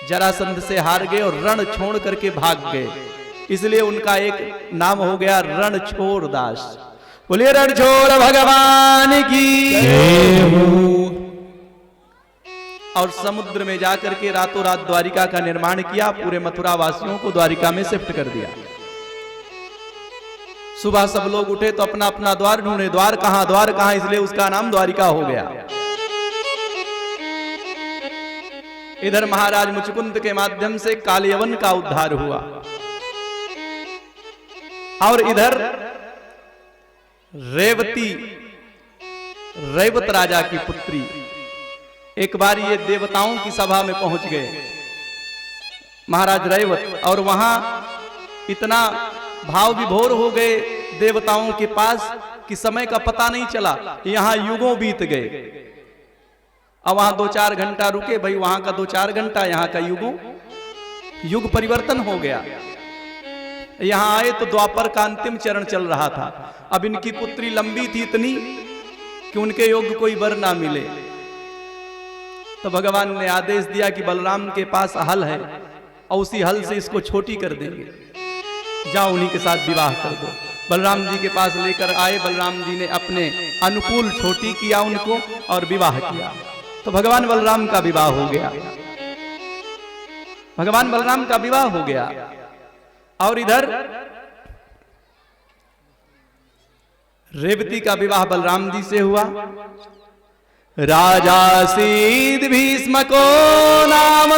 जरासंध से हार गए और रण छोड़ करके भाग गए। इसलिए उनका एक नाम हो गया रणछोड़ दास। बोलिए रणछोड़ भगवान की जय हो। और समुद्र में जाकर के रातों रात द्वारिका का निर्माण किया, पूरे मथुरा वासियों को द्वारिका में शिफ्ट कर दिया। सुबह सब लोग उठे तो अपना अपना द्वार ढूंढे, द्वार कहां, इसलिए उसका नाम द्वारिका हो गया। इधर महाराज मुचकुंद के माध्यम से कालियवन का उद्धार हुआ, और इधर रेवत राजा की पुत्री एक बार ये देवताओं की सभा में पहुंच गए महाराज रेवत, और वहां इतना भाव विभोर हो गए देवताओं के पास कि समय का पता नहीं चला। यहां युगों बीत गए। अब वहां 2-4 घंटा रुके, भाई वहां का 2-4 घंटा, यहां का युग परिवर्तन हो गया। यहां आए तो द्वापर का अंतिम चरण चल रहा था। अब इनकी पुत्री लंबी थी इतनी कि उनके योग्य कोई वर ना मिले। तो भगवान ने आदेश दिया कि बलराम के पास हल है और उसी हल से इसको छोटी कर देंगे, जाओ उन्हीं के साथ विवाह कर दो। बलराम जी के पास लेकर आए, बलराम जी ने अपने अनुकूल छोटी किया उनको और विवाह किया। तो भगवान बलराम का विवाह हो गया, भगवान बलराम का विवाह हो गया। और इधर रेवती का विवाह बलराम जी से हुआ। राजा सीद भीष्म को नाम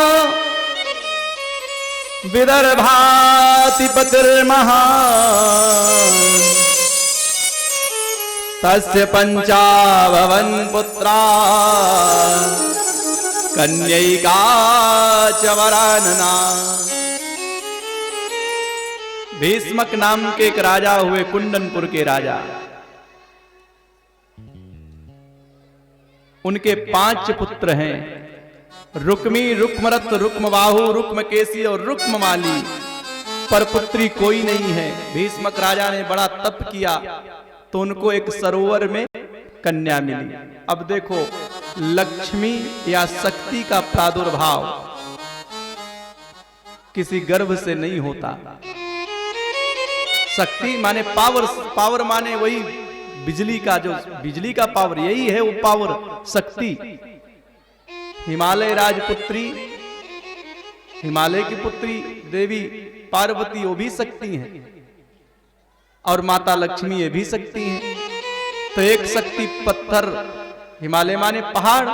विदर्भातिपतिर्महान् तस्य पंचाभवन पुत्रा कन्यैका च वरानना। भीष्मक नाम के एक राजा हुए, कुंडनपुर के राजा। उनके 5 पुत्र हैं, रुक्मी, रुक्मरत, रुक्मबाहु, रुक्मकेशी और रुक्ममाली, पर पुत्री कोई नहीं है। भीष्मक राजा ने बड़ा तप किया तो उनको एक सरोवर में कन्या मिली। अब देखो, लक्ष्मी या शक्ति का प्रादुर्भाव किसी गर्भ से नहीं होता। शक्ति माने पावर, पावर माने वही बिजली का, जो बिजली का पावर, यही है वो पावर, शक्ति। हिमालय राजपुत्री, हिमालय की पुत्री देवी पार्वती, वो भी शक्ति है, और माता लक्ष्मी ये भी शक्ति है। तो एक शक्ति पत्थर, हिमालय माने पहाड़,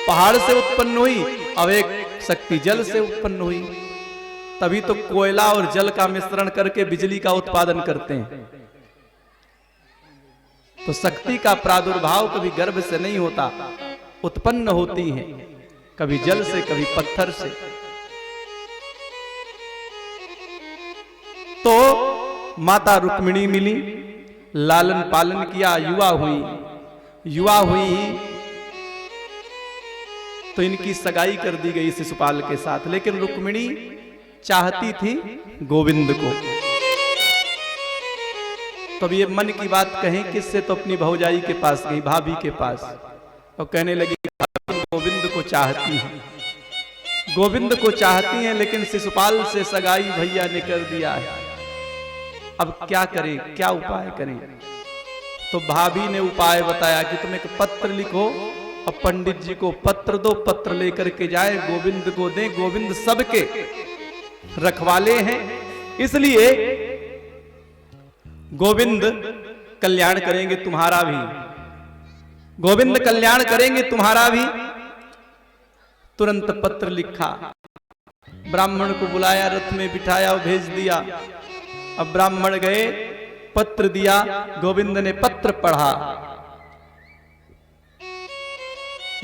पहाड़ से उत्पन्न हुई, अब एक शक्ति जल से उत्पन्न हुई। तभी तो कोयला और जल का मिश्रण करके बिजली का उत्पादन करते हैं। तो शक्ति का प्रादुर्भाव कभी गर्भ से नहीं होता, उत्पन्न होती है, कभी जल से, कभी पत्थर से। तो माता रुक्मिणी मिली, लालन पालन किया, युवा हुई। युवा हुई तो इनकी सगाई कर दी गई शिशुपाल के साथ। लेकिन रुक्मिणी चाहती थी गोविंद को। तो ये मन की बात कहें किससे, तो अपनी भौजाई के पास गई, भाभी के पास, और कहने लगी गोविंद को चाहती हैं, गोविंद को चाहती हैं, लेकिन शिशुपाल से सगाई भैया ने कर दिया है। अब क्या करें, क्या उपाय करें? तो भाभी ने उपाय बताया कि तुम एक पत्र लिखो और पंडित जी को पत्र दो, पत्र लेकर के जाए, गोविंद को दें। गोविंद सबके रखवाले हैं, इसलिए गोविंद कल्याण करेंगे तुम्हारा भी, गोविंद कल्याण करेंगे तुम्हारा भी। तुरंत पत्र लिखा, ब्राह्मण को बुलाया, रथ में बिठाया और भेज दिया। अब ब्राह्मण गए, पत्र दिया, गोविंद ने पत्र पढ़ा।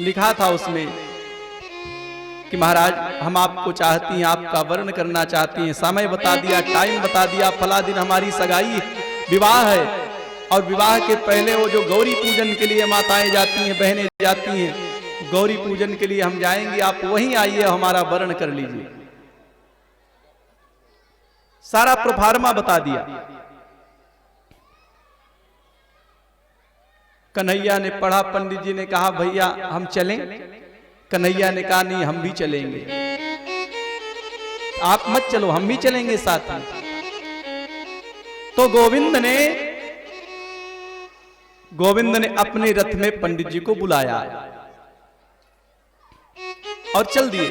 लिखा था उसमें कि महाराज हम आपको चाहती हैं, आपका वर्ण करना चाहती हैं। समय बता दिया, टाइम बता दिया, फला दिन हमारी सगाई, विवाह है। और विवाह के पहले वो जो गौरी पूजन के लिए माताएं जाती हैं, बहनें जाती हैं, गौरी पूजन के लिए हम जाएंगे, आप वहीं आइए, हमारा वर्ण कर लीजिए। सारा प्रोफार्मा बता दिया। कन्हैया ने पढ़ा, पंडित जी ने कहा भैया हम चलें? कन्हैया ने कहा नहीं, हम भी चलेंगे। आप मत चलो, हम भी चलेंगे साथ में। तो गोविंद ने अपने रथ में पंडित जी को बुलाया और चल दिए।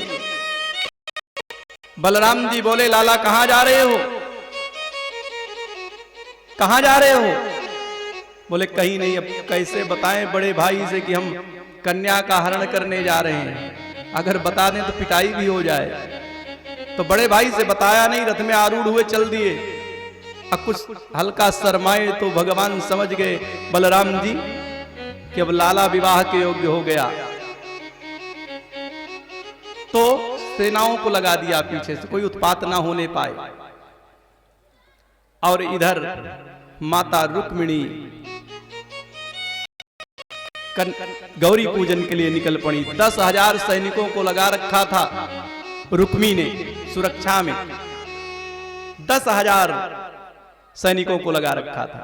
बलराम जी बोले लाला कहां जा रहे हो, कहां जा रहे हो? बोले कहीं नहीं। अब कैसे बताएं बड़े भाई से कि हम कन्या का हरण करने जा रहे हैं, अगर बता दें तो पिटाई भी हो जाए। तो बड़े भाई से बताया नहीं, रथ में आरूढ़ हुए चल दिए। अब कुछ हल्का शर्माए तो भगवान समझ गए बलराम जी कि अब लाला विवाह के योग्य हो गया। तो सेनाओं को लगा दिया पीछे से, कोई उत्पात ना होने पाए। और इधर माता रुक्मिणी गौरी पूजन के लिए निकल पड़ी। 10,000 सैनिकों को लगा रखा था रुक्मी ने सुरक्षा में, 10,000 सैनिकों को लगा रखा था।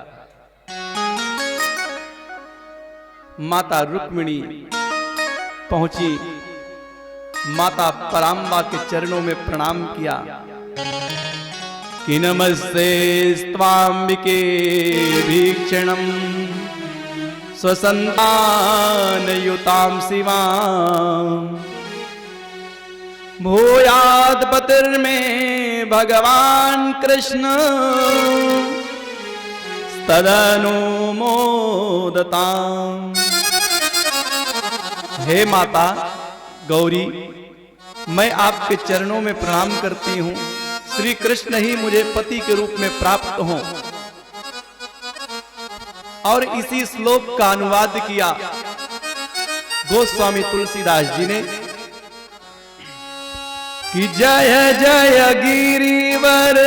माता रुक्मिणी पहुंची, माता पराम्बा के चरणों में प्रणाम किया कि नमस्ते स्वाम्बिके भीक्षणम स्वसंतानयुतां शिवां भूयाद पतिर्मे भगवान कृष्ण तदनुमोदताम्। हे माता गौरी, मैं आपके चरणों में प्रणाम करती हूँ। श्री कृष्ण ही मुझे पति के रूप में प्राप्त हों। और इसी श्लोक का अनुवाद किया गोस्वामी तुलसीदास जी ने कि जय जय गिरिवर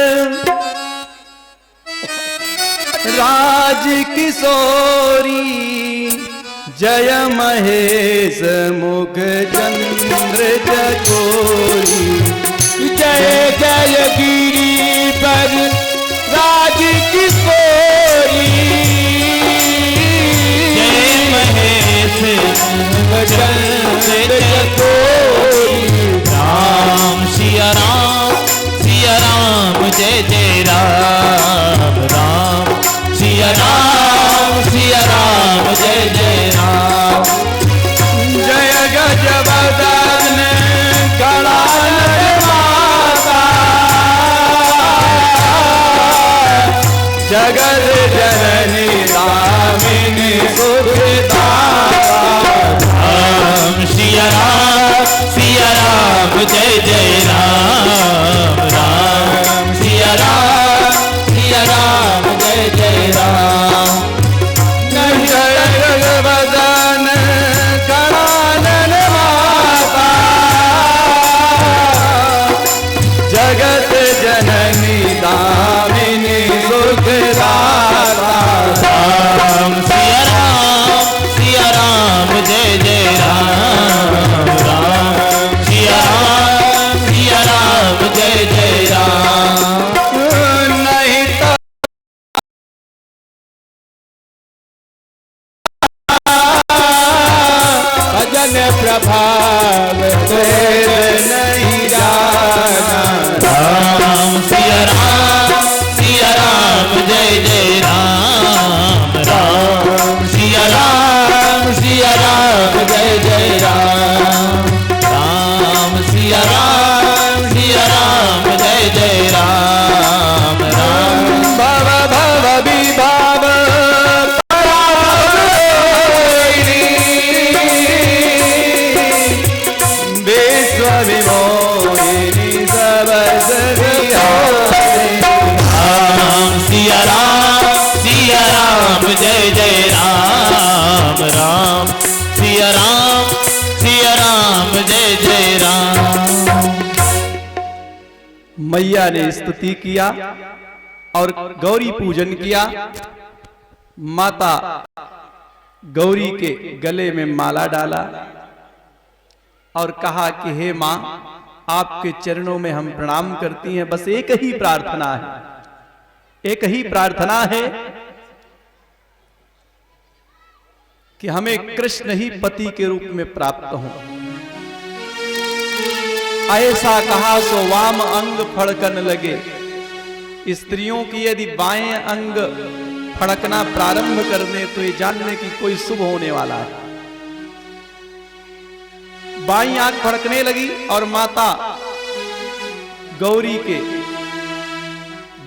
राज किशोरी, जय महेश मुख चंद्र चकोरी। जय जय गिरिवर राज किशोरी, जय महेश चंद्र चकोरी। राम सिया राम जय जय राम, राम सिया राम जय जय राम। जय गजबदन गणानन माता, जगत जननी दामिनी सुखदाता। राम सिया राम जय जय राम, राम सिया राम जय जय राम। जय गजबदन गणानन माता, जगत जननी दामिनी सुखदाता। राम सिया राम जय जय राम, राम सिया राम जय जय राम। नहीं तो भजन प्रभाव तेरे नहीं जाना। राम सिया राम जय जय राम, राम सिया राम जय जय राम। राम सिया राम जय जय राम, राम भव भव विभाव विश्व विमोहिनी सबस विहारिणी। राम सिया राम जय जय राम, राम सिया राम जय जय राम। मैया ने स्तुति किया और गौरी पूजन किया। माता गौरी के गले में माला डाला और कहा कि हे मां, आपके चरणों में हम प्रणाम करती हैं। बस एक ही प्रार्थना है, एक ही प्रार्थना है कि हमें कृष्ण ही पति के रूप में प्राप्त हो। ऐसा कहा सो वाम अंग फड़कन लगे। स्त्रियों की यदि बाएं अंग फड़कना प्रारंभ कर दे तो ये जानने की कोई शुभ होने वाला है। बाईं आंख फड़कने लगी और माता गौरी के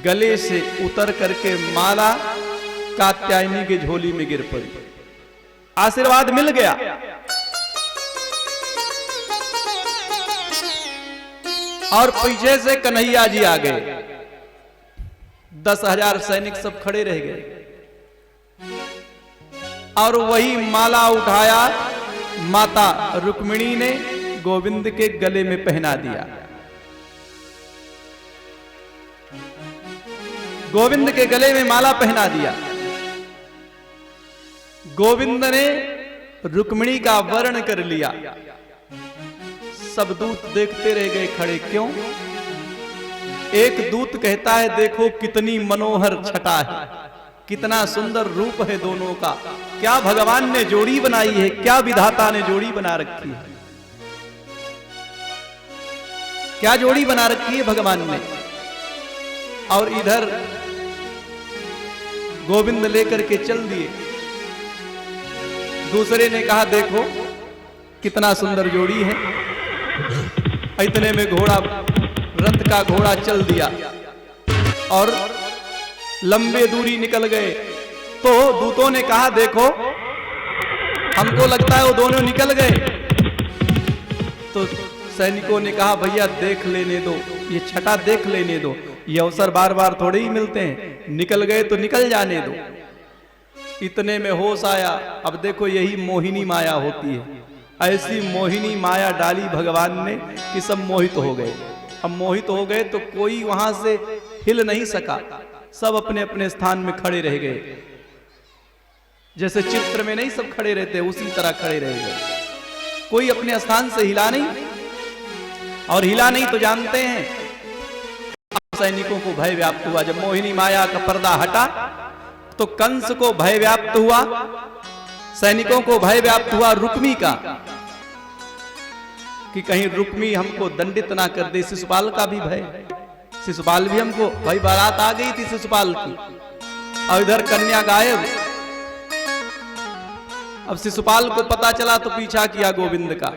गले से उतर करके माला कात्यायनी की झोली में गिर पड़ी। आशीर्वाद मिल गया। और पीछे से कन्हैया जी आ गए। 10,000 सैनिक सब खड़े रह गए और वही माला उठाया माता रुक्मिणी ने गोविंद के गले में पहना दिया। गोविंद के गले में माला पहना दिया। गोविंद ने रुक्मिणी का वर्ण कर लिया। सब दूत देखते रह गए खड़े। क्यों? एक दूत कहता है देखो कितनी मनोहर छटा है, कितना सुंदर रूप है दोनों का। क्या भगवान ने जोड़ी बनाई है, क्या विधाता ने जोड़ी बना रखी है, क्या जोड़ी बना रखी है भगवान ने। और इधर गोविंद लेकर के चल दिए। दूसरे ने कहा देखो कितना सुंदर जोड़ी है। इतने में घोड़ा, रथ का घोड़ा चल दिया और लंबे दूरी निकल गए। तो दूतों ने कहा देखो हमको लगता है वो दोनों निकल गए। तो सैनिकों ने कहा भैया देख लेने दो, ये छटा देख लेने दो, ये अवसर बार बार थोड़े ही मिलते हैं, निकल गए तो निकल जाने दो। इतने में होश आया, अब देखो यही मोहिनी माया होती है। ऐसी मोहिनी माया डाली भगवान ने कि सब मोहित हो गए। अब मोहित हो गए तो कोई वहां से हिल नहीं सका, सब अपने अपने स्थान में खड़े रह गए। जैसे चित्र में नहीं सब खड़े रहते, उसी तरह खड़े रह गए, कोई अपने स्थान से हिला नहीं। और हिला नहीं तो जानते हैं सैनिकों को भय व्याप्त हुआ। जब मोहिनी माया का पर्दा हटा तो कंस को भय व्याप्त हुआ, सैनिकों को भय व्याप्त हुआ रुक्मी का, कि कहीं रुक्मी हमको दंडित ना कर दे। शिशुपाल का भी भय, शिशुपाल भी हमको, भाई बारात आ गई थी शिशुपाल की और इधर कन्या गायब। अब शिशुपाल को पता चला तो पीछा किया गोविंद का।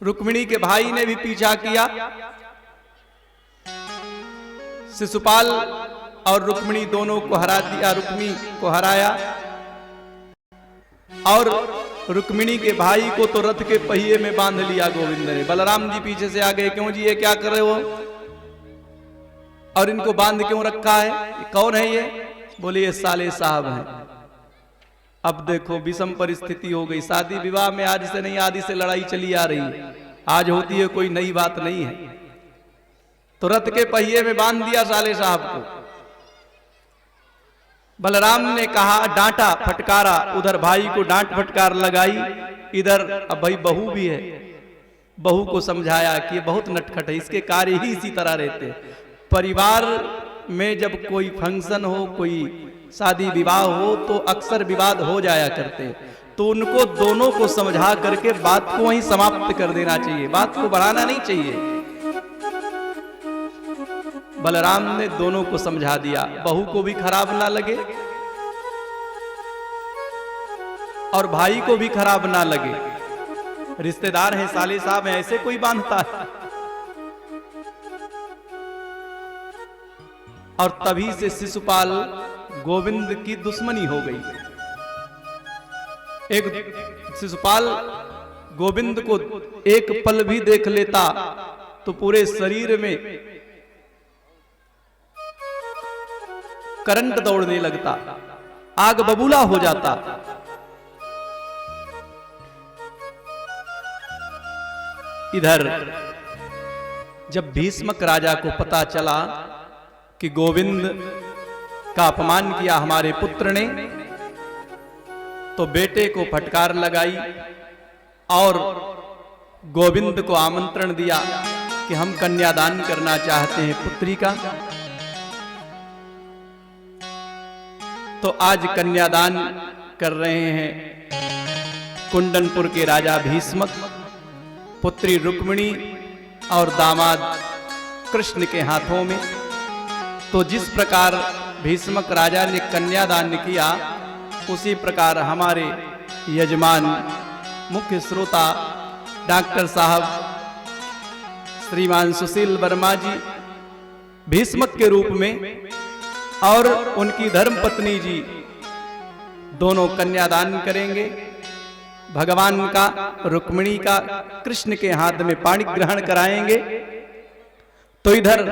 रुक्मिणी के भाई ने भी पीछा किया। शिशुपाल और रुक्मिणी दोनों को हरा दिया, रुक्मी को हराया। और रुक्मिणी के भाई को तो रथ के पहिए में बांध लिया गोविंद ने। बलराम जी पीछे से आ गए, क्यों जी ये क्या कर रहे हो और इनको बांध क्यों रखा है, कौन है ये? बोले ये साले साहब हैं। अब देखो विषम परिस्थिति हो गई। शादी विवाह में आज से नहीं आदि से लड़ाई चली आ रही है, आज होती है, कोई नई बात नहीं है। तो रथ के पहिए में बांध दिया साले साहब को। बलराम ने कहा, डांटा फटकारा, उधर भाई को डांट फटकार लगाई, इधर अब भाई बहू भी है, बहू को समझाया कि ये बहुत नटखट है, इसके कार्य ही इसी तरह रहते। परिवार में जब कोई फंक्शन हो, कोई शादी विवाह हो तो अक्सर विवाद हो जाया करते, तो उनको दोनों को समझा करके बात को वहीं समाप्त कर देना चाहिए, बात को बढ़ाना नहीं चाहिए। बलराम ने दोनों को समझा दिया, बहू को भी खराब ना लगे और भाई को भी खराब ना लगे। रिश्तेदार हैं, साले साहब हैं, ऐसे कोई बांधता है। और तभी से शिशुपाल गोविंद की दुश्मनी हो गई। एक शिशुपाल गोविंद को एक पल भी देख लेता तो पूरे शरीर में करंट दौड़ने लगता, आग बबूला हो जाता। इधर जब भीष्मक राजा को पता चला कि गोविंद का अपमान किया हमारे पुत्र ने, तो बेटे को फटकार लगाई और गोविंद को आमंत्रण दिया कि हम कन्यादान करना चाहते हैं पुत्री का। तो आज कन्यादान कर रहे हैं कुंदनपुर के राजा भीष्मक, पुत्री रुक्मिणी और दामाद कृष्ण के हाथों में। तो जिस प्रकार भीष्मक राजा ने कन्यादान किया, उसी प्रकार हमारे यजमान मुख्य श्रोता डॉक्टर साहब श्रीमान सुशील वर्मा जी भीष्मक के रूप में और उनकी धर्मपत्नी जी दोनों कन्यादान करेंगे। भगवान का, रुक्मिणी का कृष्ण के हाथ में पाणी ग्रहण कराएंगे। तो इधर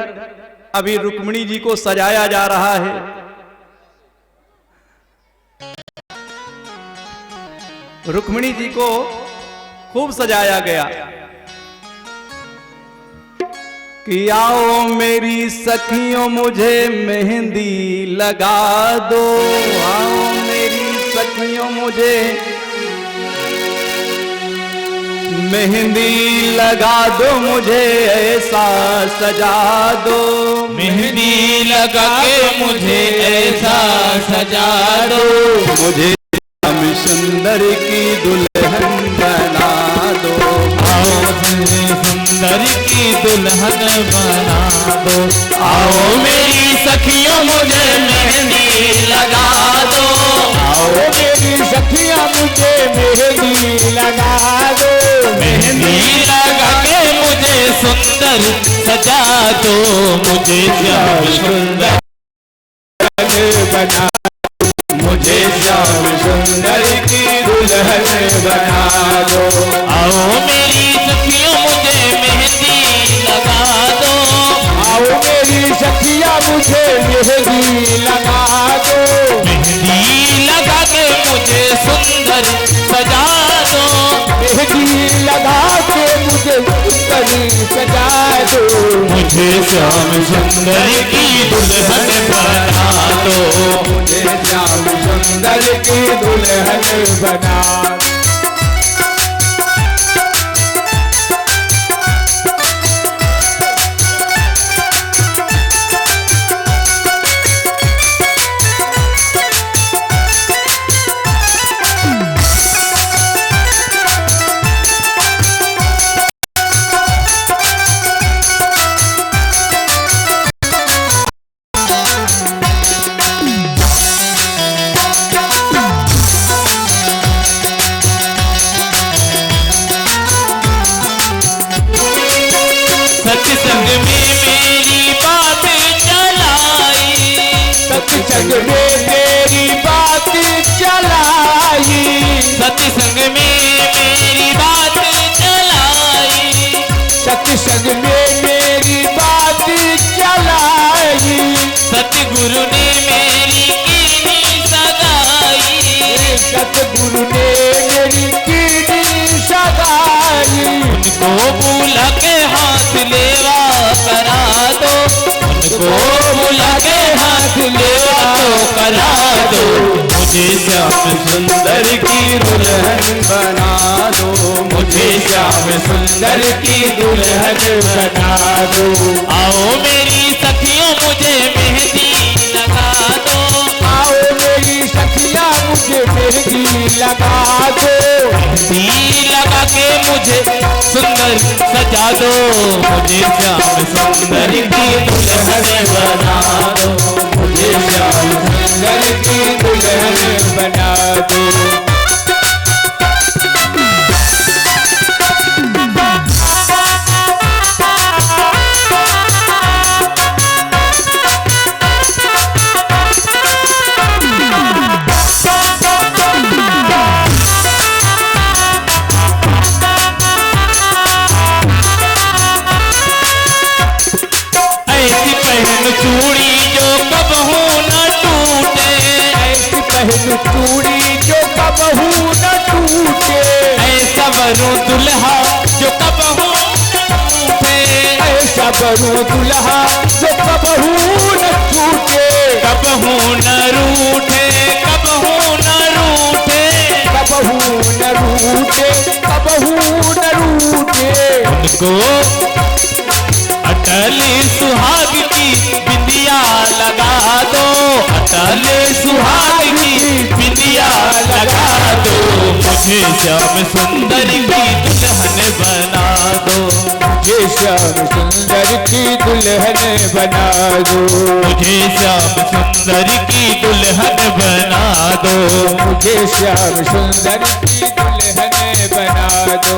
अभी रुक्मिणी जी को सजाया जा रहा है। रुक्मिणी जी को खूब सजाया गया कि आओ मेरी सखियों मुझे मेहंदी लगा दो, आओ मेरी सखियों मुझे मेहंदी लगा दो, मुझे ऐसा सजा दो, मेहंदी लगा के मुझे ऐसा सजा दो, मुझे श्याम सुंदर की दुल्हन बना दो, आओ मेरी सुंदर की दुल्हन बना दो, आओ मेरी सखियों मुझे मेहंदी लगा दो, आओ मेरी सखियां मुझे मेहंदी लगा दो, मेहंदी लगा के मुझे सुंदर सजा दो, मुझे श्याम सुंदर बना श्याम सुंदर की दुल्हन बना दो। आओ मेरी सखियों मुझे मेहंदी लगा दो। आओ मेरी सखिया मुझे मेहंदी लगा दो। मेहंदी लगा के मुझे सुंदर सजा दो। मेहंदी लगा के मुझे सुंदर सजा दो। मुझे श्याम सुंदर की दुल्हन बना दो। मुझे श्याम सुंदर की दुल्हन बना दो। सत्संग में मेरी बात चलाई। सत्संग में मेरी बात चलाई। सत्संग में मेरी बात चलाई। सत्संग में मेरी बात चलाई। सतगुरु ने मेरी कीर्ति सगाई। सतगुरु ने मेरी कीर्ति सगाई। उनको बुला के हाथ लेवा करा दो। उनको बुला के हाथ लेवा तो करा दो। मुझे श्याम सुंदर की दुल्हन बना दो। मुझे श्याम सुंदर की दुल्हन बना दो। आओ मेरी सखियों मुझे मेहंदी लगा दो। आओ मेरी सखिया मुझे मेहंदी लगा दो। मेहंदी लगा के मुझे सुंदर सजा दो। मुझे श्याम सुंदर की दुल्हन बना दो। मुझे श्याम सुंदर की दुल्हन बना दो। चूड़ी जो कबहू न टूटे। ऐसी पहन चूड़ी जो कबहू न टूटे। ऐसा बनो दुल्हा जो कबहू न टूटे। ऐसा बनो दुल्हा जो कबहू न टूटे। कबहू न रूठे कबहू न रूठे। कबहू न रूठे कबहू न रूठे। उनको अटल सुहाग की बिंदिया लगा दो। अटल सुहाग की बिंदिया लगा दो। मुझे श्याम सुंदर की दुल्हन बना दो। मुझे श्याम सुंदर की दुल्हन बना दो। मुझे श्याम सुंदर की दुल्हन बना दो। मुझे श्याम सुंदर की दुल्हन बना दो।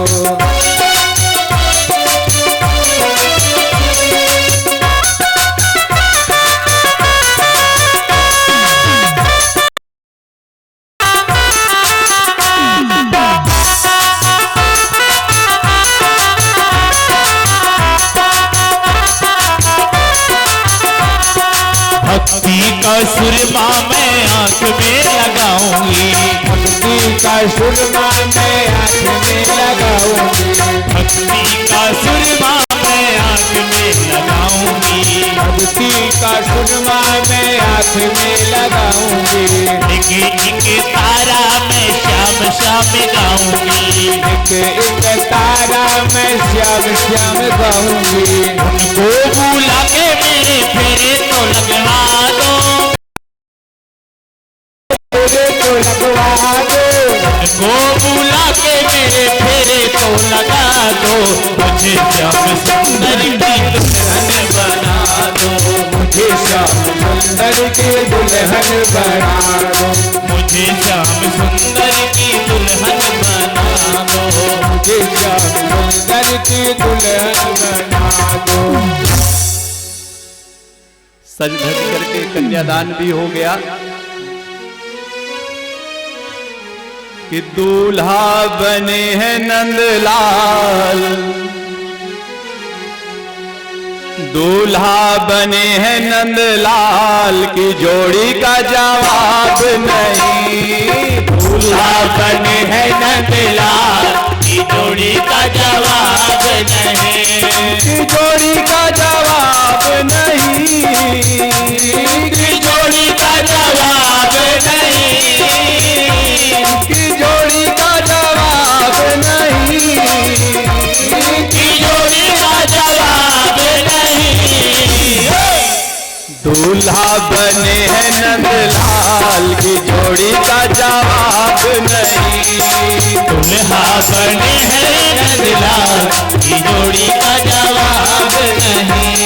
भक्ति का सुरमा मैं आंख में लगाऊंगी। भक्ति का सुरमा मैं आंख में लगाऊंगी। भक्ति का सुरमा मैं आंख में लगाऊंगी। भक्ति का सुरमा मैं आंख में लगाऊंगी। एक तारा मैं श्याम श्याम गाऊंगी। एक तारा मैं श्याम श्याम गाऊंगी। उनको बुला के मेरे फेरे तो लगवा दो। फेरे तो लगवा दो। उनको बुला के मेरे फेरे तो लगा दो। मुझे श्याम सुंदर की दुल्हन बना दो। मुझे श्याम सुंदर की दुल्हन बना दो। मुझे श्याम सुंदर की दुल्हन बना दो। मुझे श्याम सुंदर की दुल्हन बना दो। सज धज करके कन्यादान भी हो गया। कि दूल्हा बने हैं नंदलाल, दूल्हा बने हैं नंदलाल की जोड़ी का जवाब नहीं। दूल्हा बने हैं नंदलाल की जोड़ी का जवाब नहीं, की जोड़ी का जवाब नहीं, की जोड़ी का जवाब नहीं, की जोड़ी का जवाब नहीं, की जोड़ी का जवाब नहीं। दूल्हा बने हैं नंदलाल की जोड़ी का जवाब नहीं। दूल्हा बने हैं नंदलाल की जोड़ी का जवाब नहीं।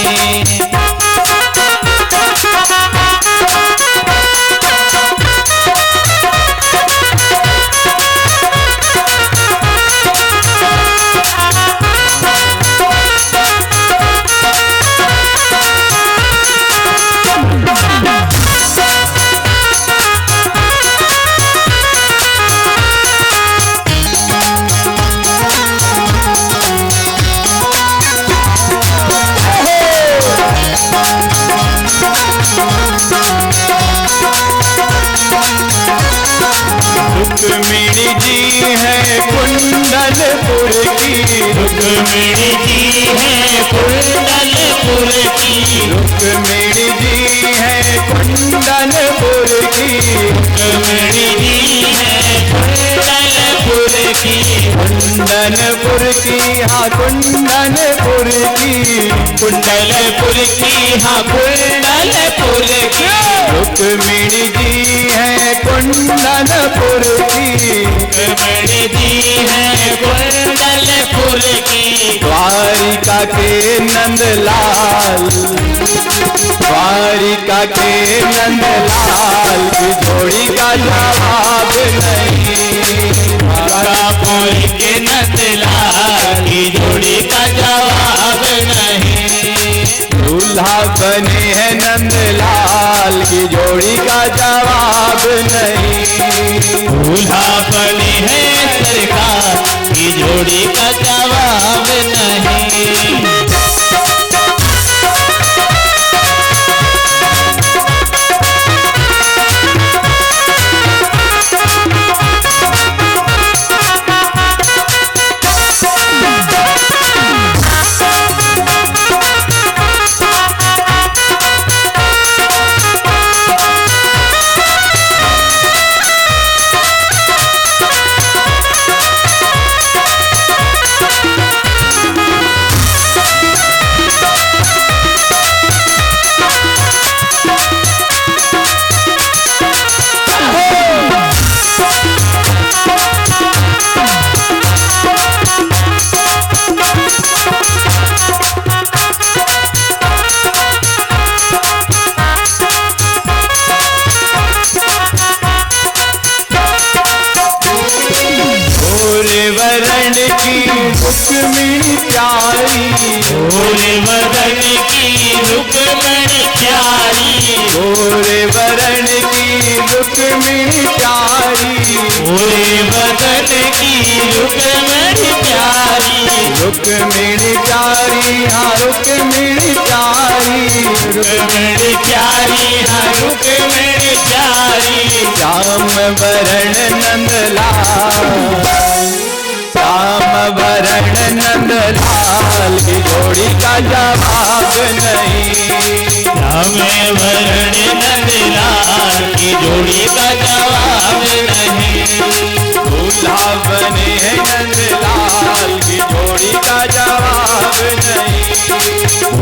रुक्मिणी जी है कुंडलपुर की, रुक्मिणी जी है कुंडलपुर की, रुक्मिणी जी है कुंडलपुर की, रुक्मिणी जी है कुंडलपुर की, कुंडलपुर की हाँ कुंडलपुर की, कुंडलपुर की हाँ कुंडलपुर की, रुक्मिणी जी है कुंडलपुर की, रुक्मिणी जी है कुंडलपुर की, द्वारिका के नंदलाल, द्वारिका के नंदलाल की जोड़ी का जवाब नहीं। द्वारकापुर के नंदलाल की जोड़ी का जवाब नहीं। दूल्हा बने हैं नंदलाल की जोड़ी का जवाब नहीं। दूल्हा बने हैं सरकार की जोड़ी का जवाब नहीं। वरण की रुक्मिणी प्यारी, गोरे वरण की रुक्मिणी प्यारी, गोरे वरण की रुक्मिणी प्यारी, गोरे वरण की रुक्मिणी प्यारी, रुक्मिणी प्यारी हाँ रुक्मिणी प्यारी, रुक्मिणी प्यारी हाँ रुक्मिणी प्यारी, श्याम वरण नंदलाल, श्याम वरण नंदलाल की जोड़ी का जवाब नहीं। श्याम वरण नंदलाल की जोड़ी का जवाब नहीं। दूल्हा बने हैं नंदलाल की जोड़ी का जवाब नहीं।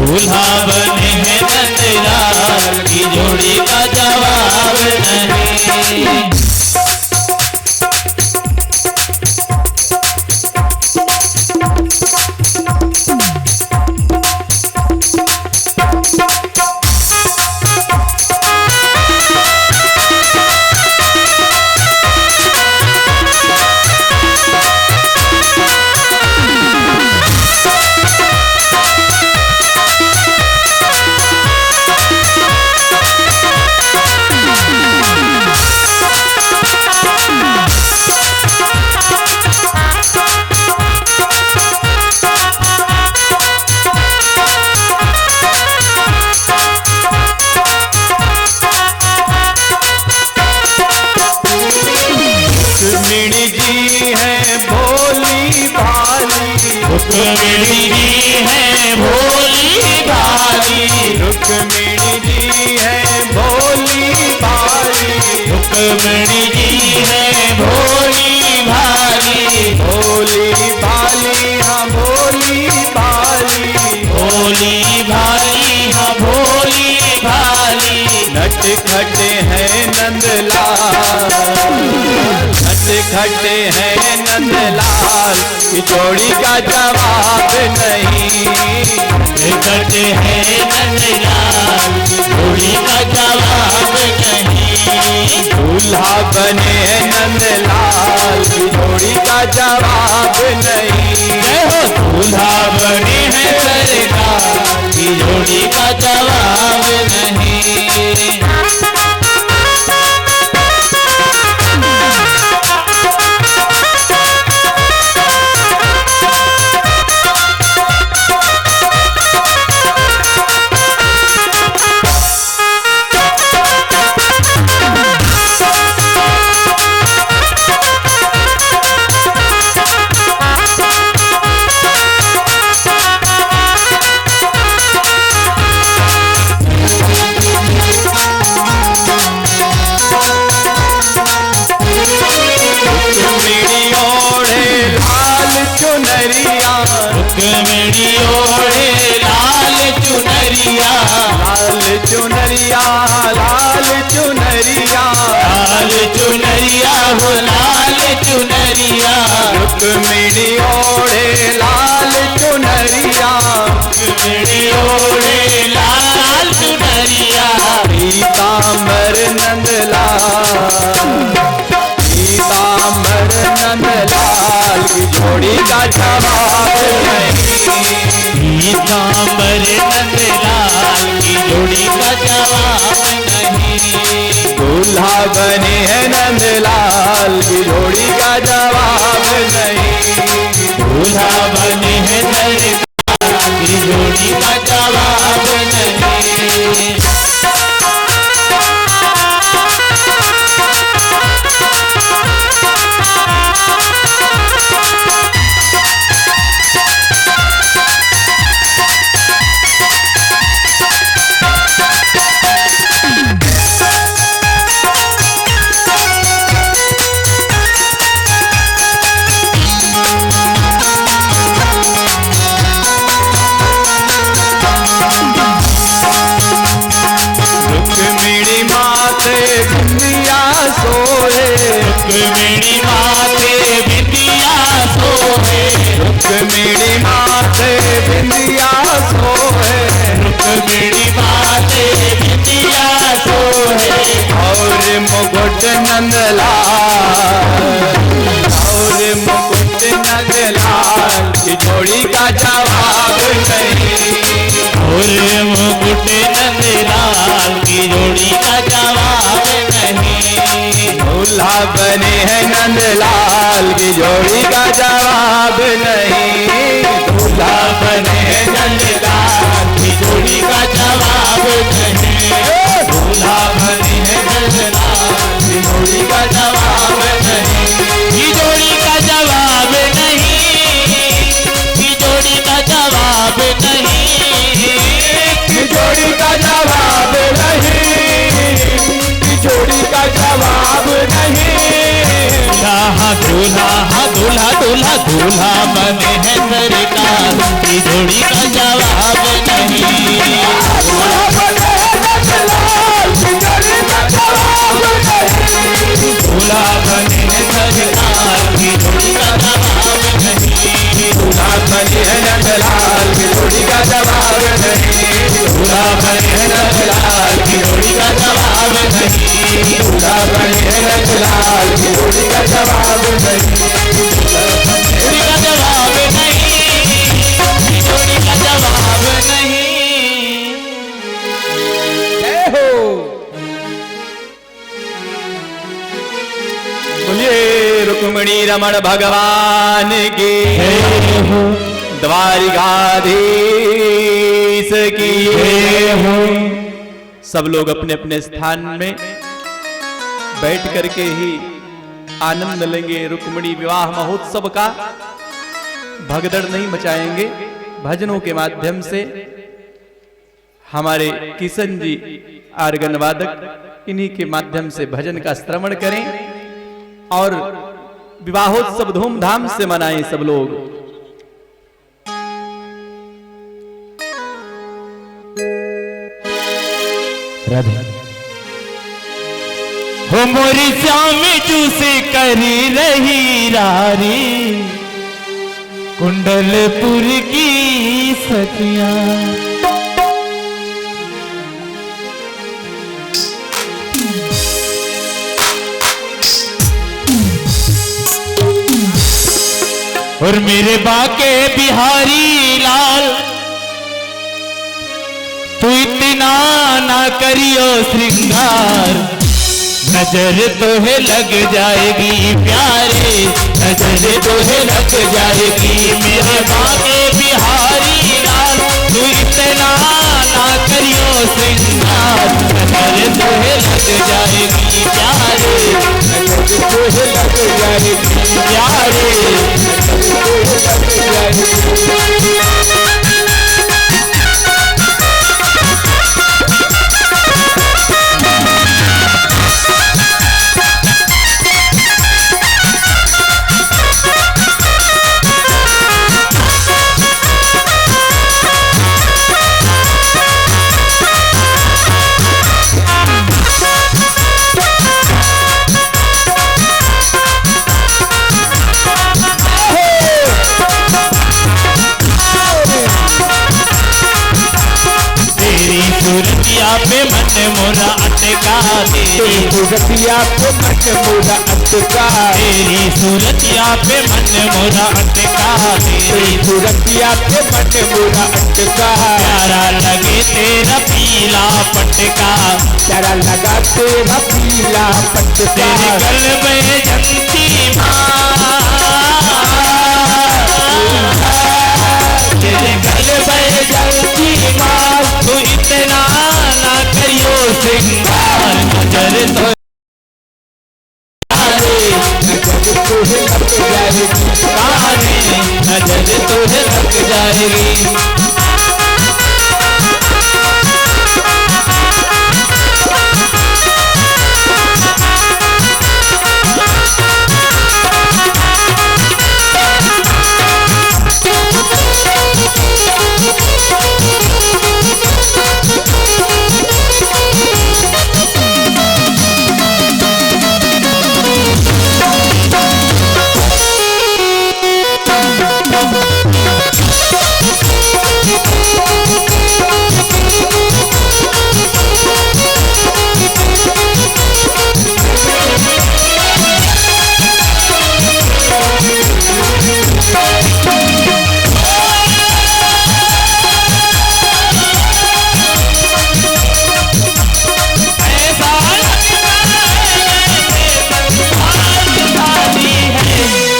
दूल्हा बने हैं नंदलाल की जोड़ी का जवाब नहीं। रुक्मिणी जी है भोली भाली, रुक्मिणी जी है भोली भाली, रुक्मिणी जी है भोली भाली, भोली भाली हाँ भोली भाली, भोली भाली हाँ भोली भाली। नटखट है नंदलाल, नटखट है नंदलाल, की जोड़ी का जवाब नहीं। नटखट है नंदलाल, जोड़ी का जवाब नहीं। दूल्हा बने हैं नंदलाल, की जोड़ी का जवाब नहीं। जय हो दूल्हा बने हैं सरकार, की जोड़ी का जवाब नहीं। रुक्मिणी ओढ़े लाल चुनरिया, लाल चुनरिया लाल चुनरिया, लाल चुनरिया हो लाल चुनरिया। रुक्मिणी ओढ़े लाल चुनरिया, रुक्मिणी ओढ़े लाल चुनरिया। पीतांबर नंदलाल, पीतांबर नंदलाल, की जोड़ी का जवाब नहीं। पीतांबर नंदलाल, की जोड़ी का जवाब नहीं। दूल्हा बने हैं नंदलाल, की जोड़ी का जवाब नहीं। दूल्हा बने हैं सरकार, की जोड़ी का जवाब नहीं। रुक्मिणी माथे बिंदिया सोहे, रुक्मिणी माथे बिंदिया सोहे, रुक्मिणी माथे बिंदिया सोहे, रुक्मिणी माथे बिंदिया सोहे। और मुकुट नंदलाल, और मुकुट नंदलाल, की जोड़ी का जवाब नहीं। और मुकुट नंदलाल, की जोड़ी का जवाब नहीं। दूल्हा बने हैं नंदलाल, की जोड़ी का जवाब नहीं। दूल्हा बने हैं नंदलाल, की जोड़ी का जवाब नहीं। दूल्हा बने हैं नंदलाल, की जोड़ी का जवाब नहीं। की जोड़ी का जवाब नहीं, की जोड़ी का जवाब नहीं। की जोड़ी का जवाब नहीं, की जोड़ी का जवाब नहीं। दूल्हा दूल्हा दूल्हा दूल्हा दूल्हा बने हैं सरकार, की जोड़ी का जवाब नहीं। दूल्हा बने हैं नंदलाल, की जोड़ी का जवाब नहीं। दूल्हा बने हैं सरकार, की जोड़ी का जवाब नहीं। दूल्हा बने हैं नंदलाल, की जोड़ी का जवाब नहीं। दूल्हा बने हैं नंदलाल, की जोड़ी का जवाब नहीं। दूल्हा बने हैं नंदलाल, की जोड़ी का जवाब नहीं। जोड़ी का जवाब नहीं, की जोड़ी का जवाब नहीं। जय हो। बोलिए रुक्मिणी रमण भगवान की, द्वारिकाधीश की। सब लोग अपने अपने स्थान में बैठ करके ही आनंद लेंगे रुक्मिणी विवाह महोत्सव का। भगदड़ नहीं मचाएंगे। भजनों के माध्यम से हमारे किशन जी आर्गन वादक, इन्हीं के माध्यम से भजन का श्रवण करें और विवाहोत्सव धूमधाम से मनाएं सब लोग। राधे हो मोरी श्याम जूसे करी रही रारी, कुंडलपुर की सखिया और मेरे बाके बिहारी लाल, तू इतना ना करियो श्रृंगार, नजर तो है लग जाएगी प्यारे, नजर तो है लग जाएगी मेरे बाके बिहारी लाल, तू इतना ना करियो श्रृंगार, नजर तो है लग जाएगी प्यारे, नजर तो है लग जाएगी प्यारे, नजर तो है लग जाएगी। सूरतिया पे मन मोरा अटका, तेरी सूरतिया पे मन मोरा अटका, तेरी सूरतिया पे मन मोरा अटका, तेरी सूरतिया पे मन मोरा अटका, प्यारा लगे तेरा पीला पटका, प्यारा लगा तेरा पीला पटका, तेरे गल में जंती माँ, तेरे गल में जंती माँ, तू इतना ना करियो श्रृंगार, नजर तो नजर तो लग जाएगी तारे, नजर तो लग जाएगी।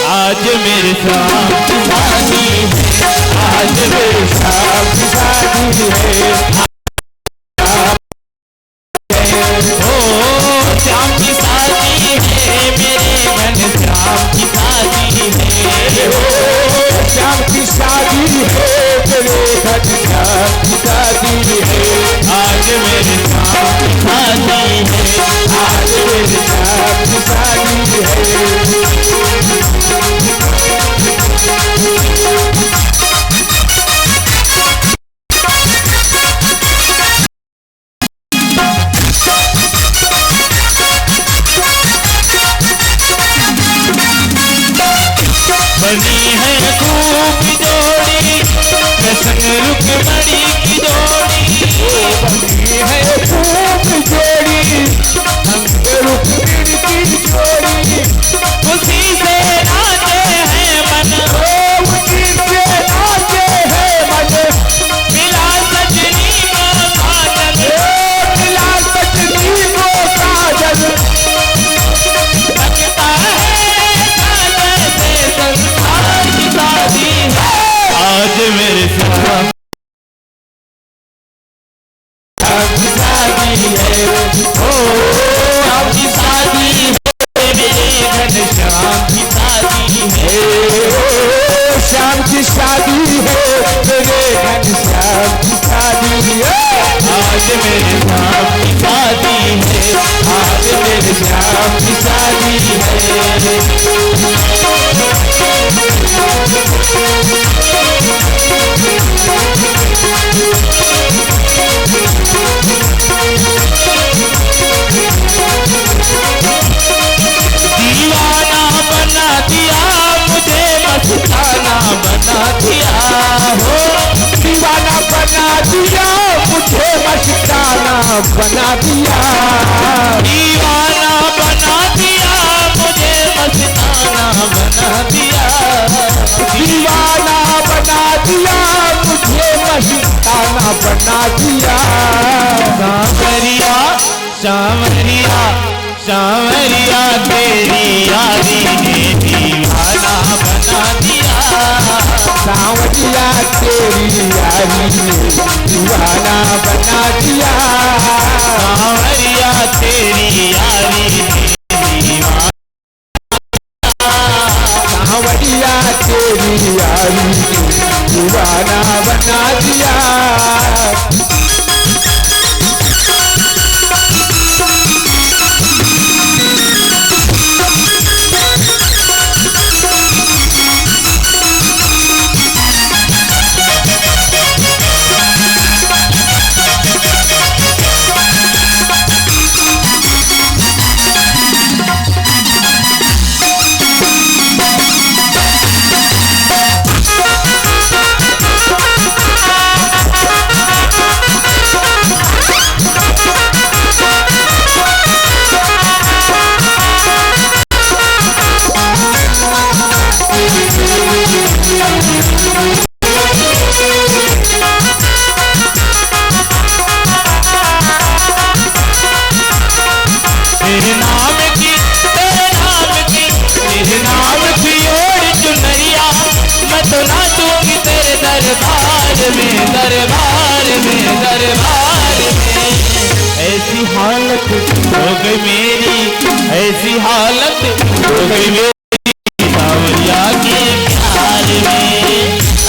आज मेरे शाम की शादी है, आज मेरे शाम की शादी है, ओ शाम की शादी है, मेरे घन शाम की शादी है, ओ शाम की शादी है, मेरे घन शाम की शादी है, आज मेरे शाम की शादी है, आज मेरे शाम की शादी है। बनी है खूब जोड़ी, कृष्ण रुक्मणी की जोड़ी, बनी है खूब जोड़ी, कृष्ण रुक्मणी की जोड़ी, खुशी से नाचे हैं मन, खुशी से नाचे हैं मन, मिला सजनी को काजल, मिला सजनी को काजल, लगता है आज मेरे शाम की शादी है, ओ आपकी शादी है, मेरे घन शाम की शादी है, ओ शाम की श्याम की शादी है, आज मेरे श्याम की शादी है, आज मेरे श्याम की शादी है। दीवाना बना दिया मुझे, मस्ताना बना दिया हो, दीवाना बना दिया मुझे, मस्ताना बना दिया, दीवाना बना दिया मुझे, मस्ताना बना दिया, दीवाना बना दिया मुझे, मस्ताना बना दिया। सांवरिया सांवरिया सांवरिया तेरी यारी ने दीवाना बना दिया, सांवरिया तेरी यारी ने दीवाना बना दिया, सांवरिया तेरी यारी ने दीवाना, सांवरिया तेरी यारी ने दीवाना बना दिया। तेरे नाम की ओर चुनरिया, मैं तो नाचूंगी तेरे दरबार में, दरबार में, दरबार में। ऐसी हालत हो गई मेरी, ऐसी हालत हो गई मेरी सांवरिया के प्यार में,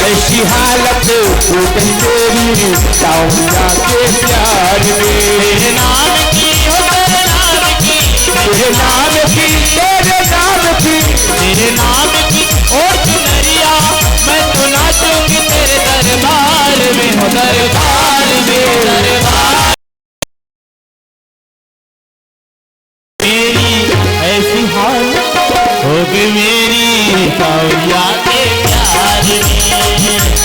ऐसी हालत हो गई मेरी सांवरिया के प्यार में। तेरे नाम की हो, तेरे नाम की, तेरे नाम की, तेरे नाम की, तेरे नाम की और चुनरिया, मैं तो नाचूंगी तेरे दरबार में, हो दरबार में, दरबार। मेरी ऐसी हालत हो गई मेरी सांवरिया के प्यार में,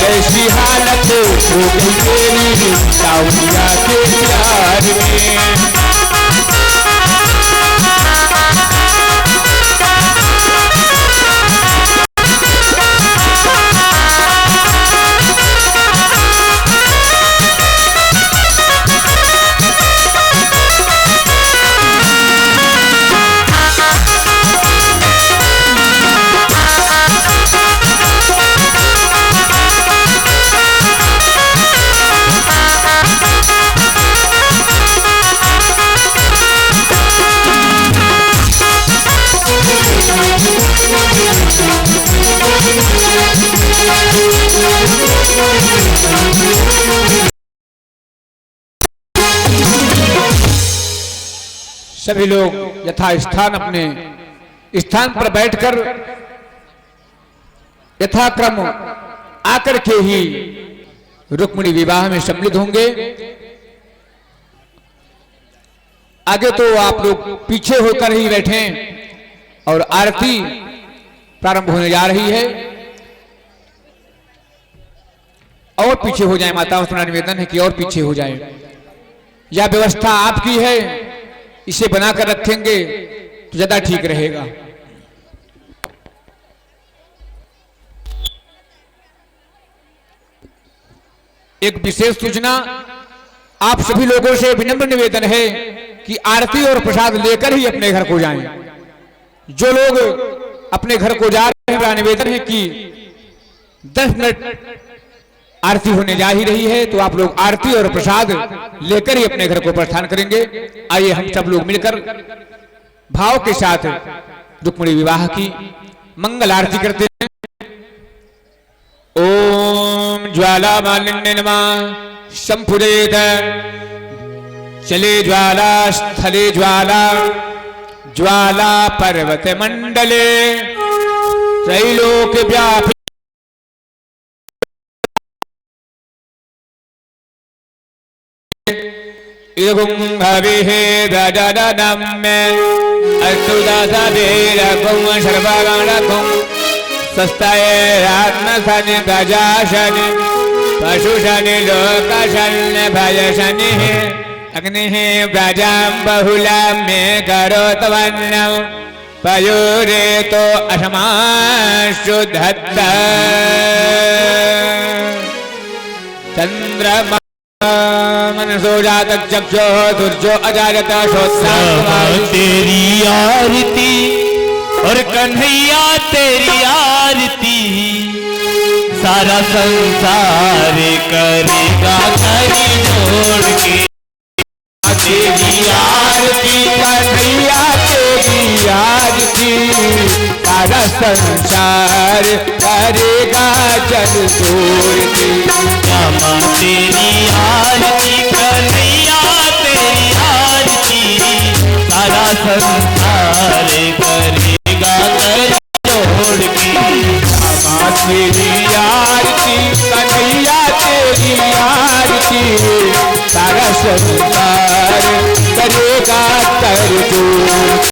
ऐसी हालत हो गई मेरी सांवरिया के प्यार में। सभी लोग यथास्थान अपने स्थान पर बैठकर यथाक्रम आकर के ही रुक्मिणी विवाह में सम्मिलित होंगे। आगे तो आप लोग पीछे होकर ही बैठे और आरती प्रारंभ होने जा रही है। और पीछे हो जाए, माताओं से निवेदन है कि और पीछे हो जाए। यह व्यवस्था आपकी है, इसे बनाकर रखेंगे तो ज्यादा ठीक रहेगा। एक विशेष सूचना, आप सभी लोगों से विनम्र निवेदन है कि आरती और प्रसाद लेकर ही अपने घर को जाएं। जो लोग अपने घर को जा रहे हैं, मेरा निवेदन है कि 10 मिनट आरती होने जा ही रही है, तो आप लोग आरती और प्रसाद लेकर ही अपने घर को प्रस्थान करेंगे। आइए हम सब लोग मिलकर भाव के साथ रुक्मिणी विवाह की मंगल आरती करते हैं। ओम ज्वालामालिन्ये नमः संपुरेत चले ज्वाला स्थले ज्वाला ज्वाला पर्वत मंडले त्रैलोक व्यापी इदगुंभविः ददददम्मे अस्तुदसवीरगुं सर्वगणगुं स्वस्ताये आत्मशनि गजाशनि पशुशनि लोकशनि भयशनिः अग्निः व्रजां बहुलां मे करोतवन्नं पयोरेतो अशमाशु धत्त चन्द्रमा मनसो जातक चक्षो दुर्जो अजागता तेरी आरती और कन्हैया तेरी आरती सारा संसार करेगा करी जोड़ के तेरी आरती कन्हैया तेरी आरती सारा संसार करेगा जल जोड़ के श्यामा तेरी आरती कन्हैया तेरी आरती सारा संसार करेगा करी जोड़ के श्यामा तेरी आरती कन्हैया तेरी आरती सारा संसार करेगा कर जोड़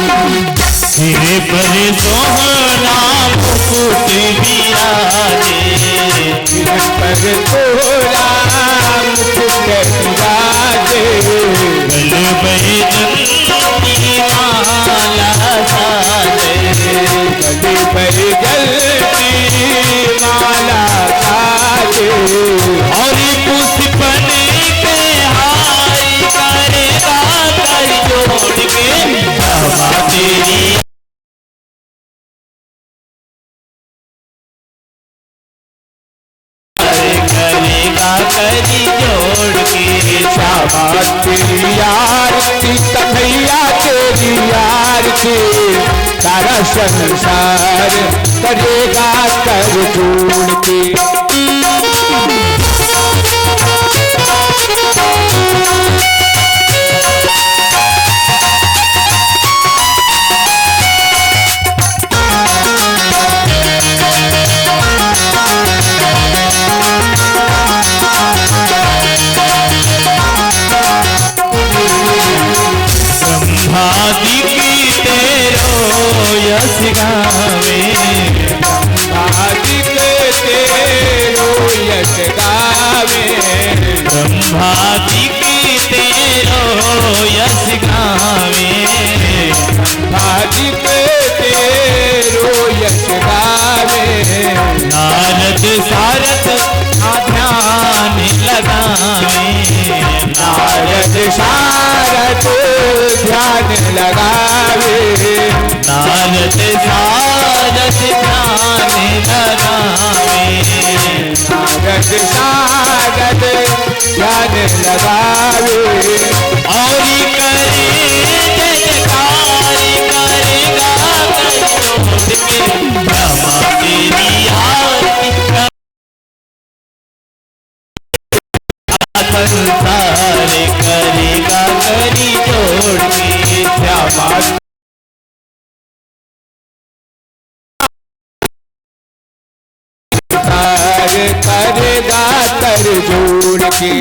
सिरे पर सोहरा मुकुट विराजे पर तोरा मुकुट विराजे गल पे चंदी माला साजे गले पर जलती माला साजे और पुष्पन के हाय करेगा कर जोड़ के श्यामा तेरी करेगा करी जोड़ के श्यामा तेरी आरती कन्हैया तेरी आरती सारा संसार करेगा कर जोड़ के ब्रह्मादि की तेरो यश गावे आदि के तेरो यश गावे ब्रह्मादि की तेरो यश गावे आदि के तेरो यश गावे नारद सारद ध्यान लगावे नारद शारद ध्यान लगावे नारद सारद ध्यान लगावे नारद शारद ध्यान लगावे और करे जयकार करेगा करोड़ के ब्रह्मा तेरी आरती संसार करेगा करी जोड़ के श्यामा संसार करेगा कर जोड़ के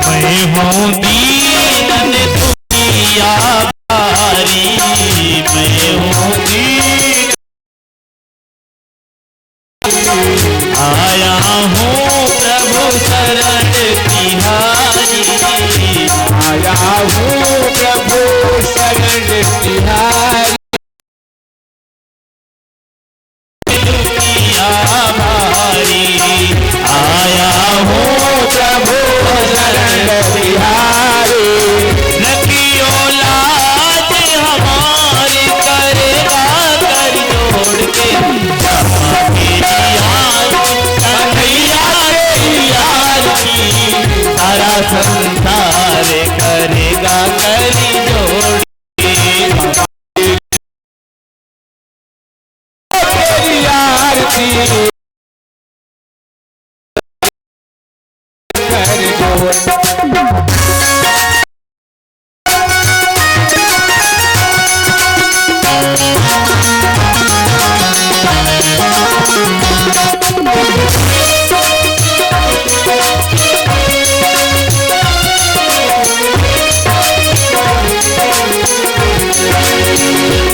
मैं हूँ दीन दुनिया भारी मैं हूँ दीन आया हूँ प्रभु शरण तिहारी संसार करेगा करी जोड़ के। तेरी आरती कर जोड़।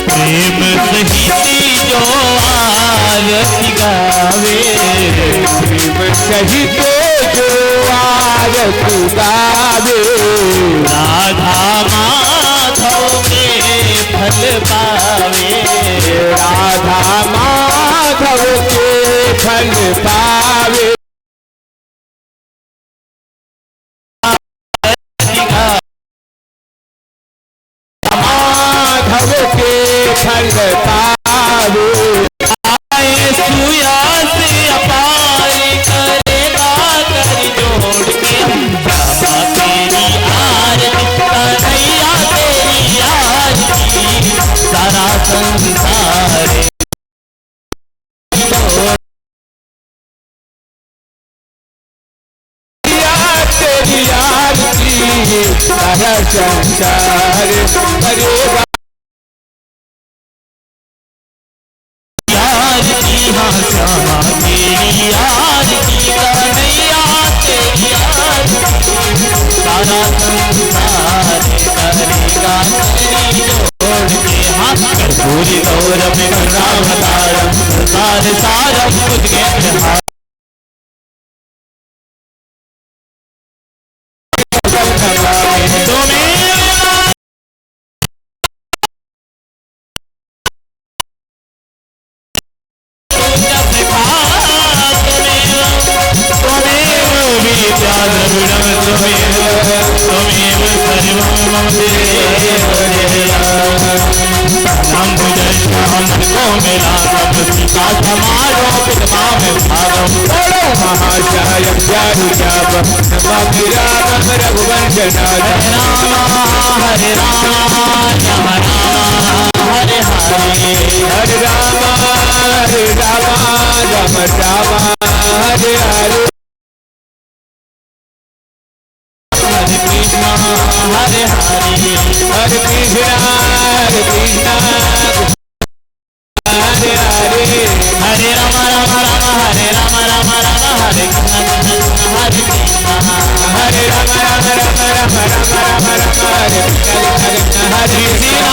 प्रेम सहित जो आरती गावे, प्रेम सहित जो आरती गावे, राधा माधव के फल पावे, राधा माधव के फल पावे। माधव के फल पावे। आए सुया से अपार करेगा कर जोड़ के। रामा तेरी आरती कन्हैया तेरी आरती, सारा संसार तेरी आरती सारा संसार करेगा। आरती हाँ श्यामा तेरी आरती कन्हैया तेरी आरती, सारा संसार करेगा करी जोड़ के। हाँ कर्पूरी गौरव रामतारम सार सारम उद्गेन्द्र रघुवंशना हरे राम राम राम हरे हरे, हरे राम राम राम हरे हरे। हरे कृष्ण हरे हरे, हरे कृष्ण हरे हरे, हरे राम राम राम हरे राम राम राम हरे कृष्ण कृष्ण हरे कृष्ण, हरे राम राम राम राम राम राम राम हरे कृष्ण हरे कृष्ण।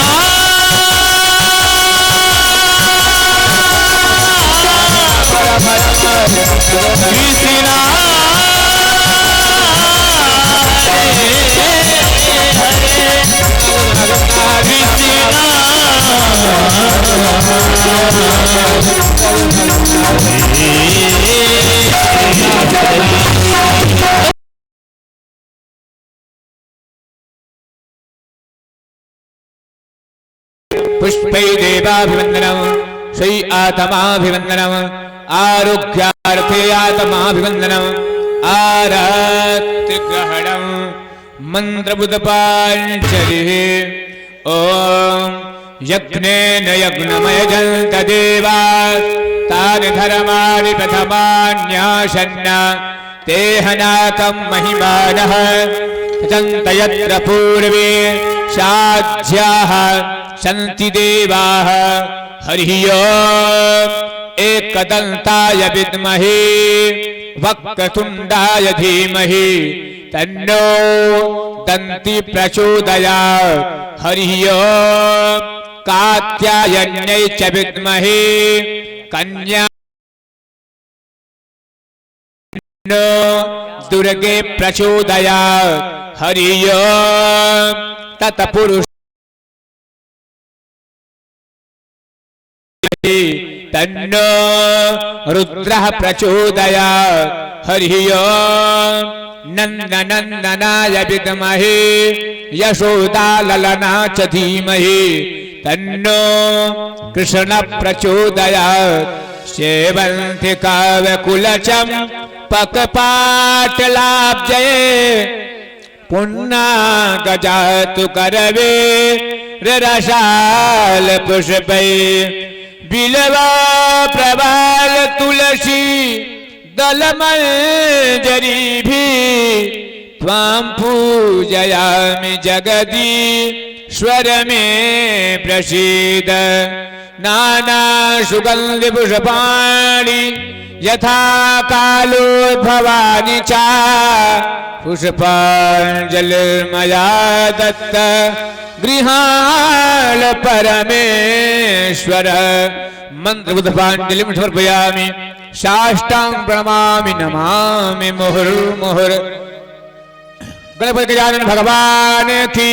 पुष्पै देवाभिवन्दनम् श्री आत्माभिवन्दनम् आरोग्यार्थे आत्माभिवन्दनम् आरात्रिग्रहणम् मन्त्रबुधपाञ्जलिः। ॐ यज्ञेन यज्ञमयजन्त देवा तानि धर्माणि प्रथमान्याशन्न ते हनाकं महिमानः तजन्त यत्र पूर्वे साध्याः सन्ति देवाः। हरिः ओम् एकदन्ताय विद्महे वक्रतुण्डाय धीमहि तन्नो दन्ति प्रचोदयात्। हरिः ओम् कात्यायन्यै च विद्महे कन्या दुर्गे प्रचोदयात्। हरिः ओम् तत्पुरुष तन्नो रुद्रः प्रचोदयात्। हरिः ओम् नन्दनन्दनाय विद्महे यशोदाललना च धीमहि तन्नो कृष्ण प्रचोदयात्। सेवन्ति काव्यकुलचम् पकपाटलाब्जये पुन्ना गजातु करवे रसाल पुष्पै बिलवा प्रबाल तुलसी दलमंजरी भी त्वां पूजयामि जगदीश्वर में प्रसीद नाना सुगंधि पुष्पाणि यथा कालोद्भवानि च पुष्पांजलिर्मया दत्त गृहाण परमेश्वर मंत्रबुद्धपांजलिं समर्पयामि साष्टांग प्रणमामि नमामि मुहुर्मुहुर् गणपति गजानन भगवान की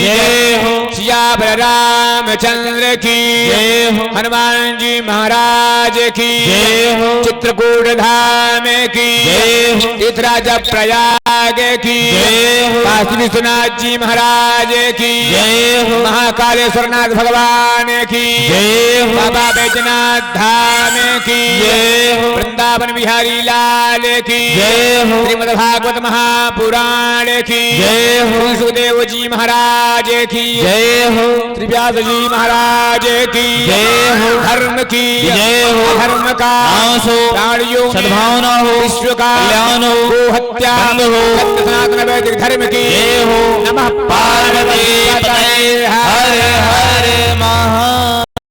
जय हो। सियावर रामचंद्र की जय हो। हनुमान जी महाराज की जय हो। चित्रकूट धाम की जय हो। तीर्थराज प्रयाग की जय हो। काशी विश्वनाथ जी महाराज की जय हो। महाकालेश्वरनाथ भगवान की जय हो। बाबा बैजनाथ धाम की जय हो। वृंदावन बिहारी लाल की जय हो। श्रीमद् भागवत महापुराण की जय हो। सुखदेव जी महाराज की जय हो। त्रिव्यास जी महाराज की जय हो। धर्म की जय हो। धर्म का नाश हो। प्राणियों सद्भावना हो। विश्व का कल्याण हो। गो हत्या हो। सनातन वैदिक धर्म की जय हो। नमः पार्वती पतये हर हर महा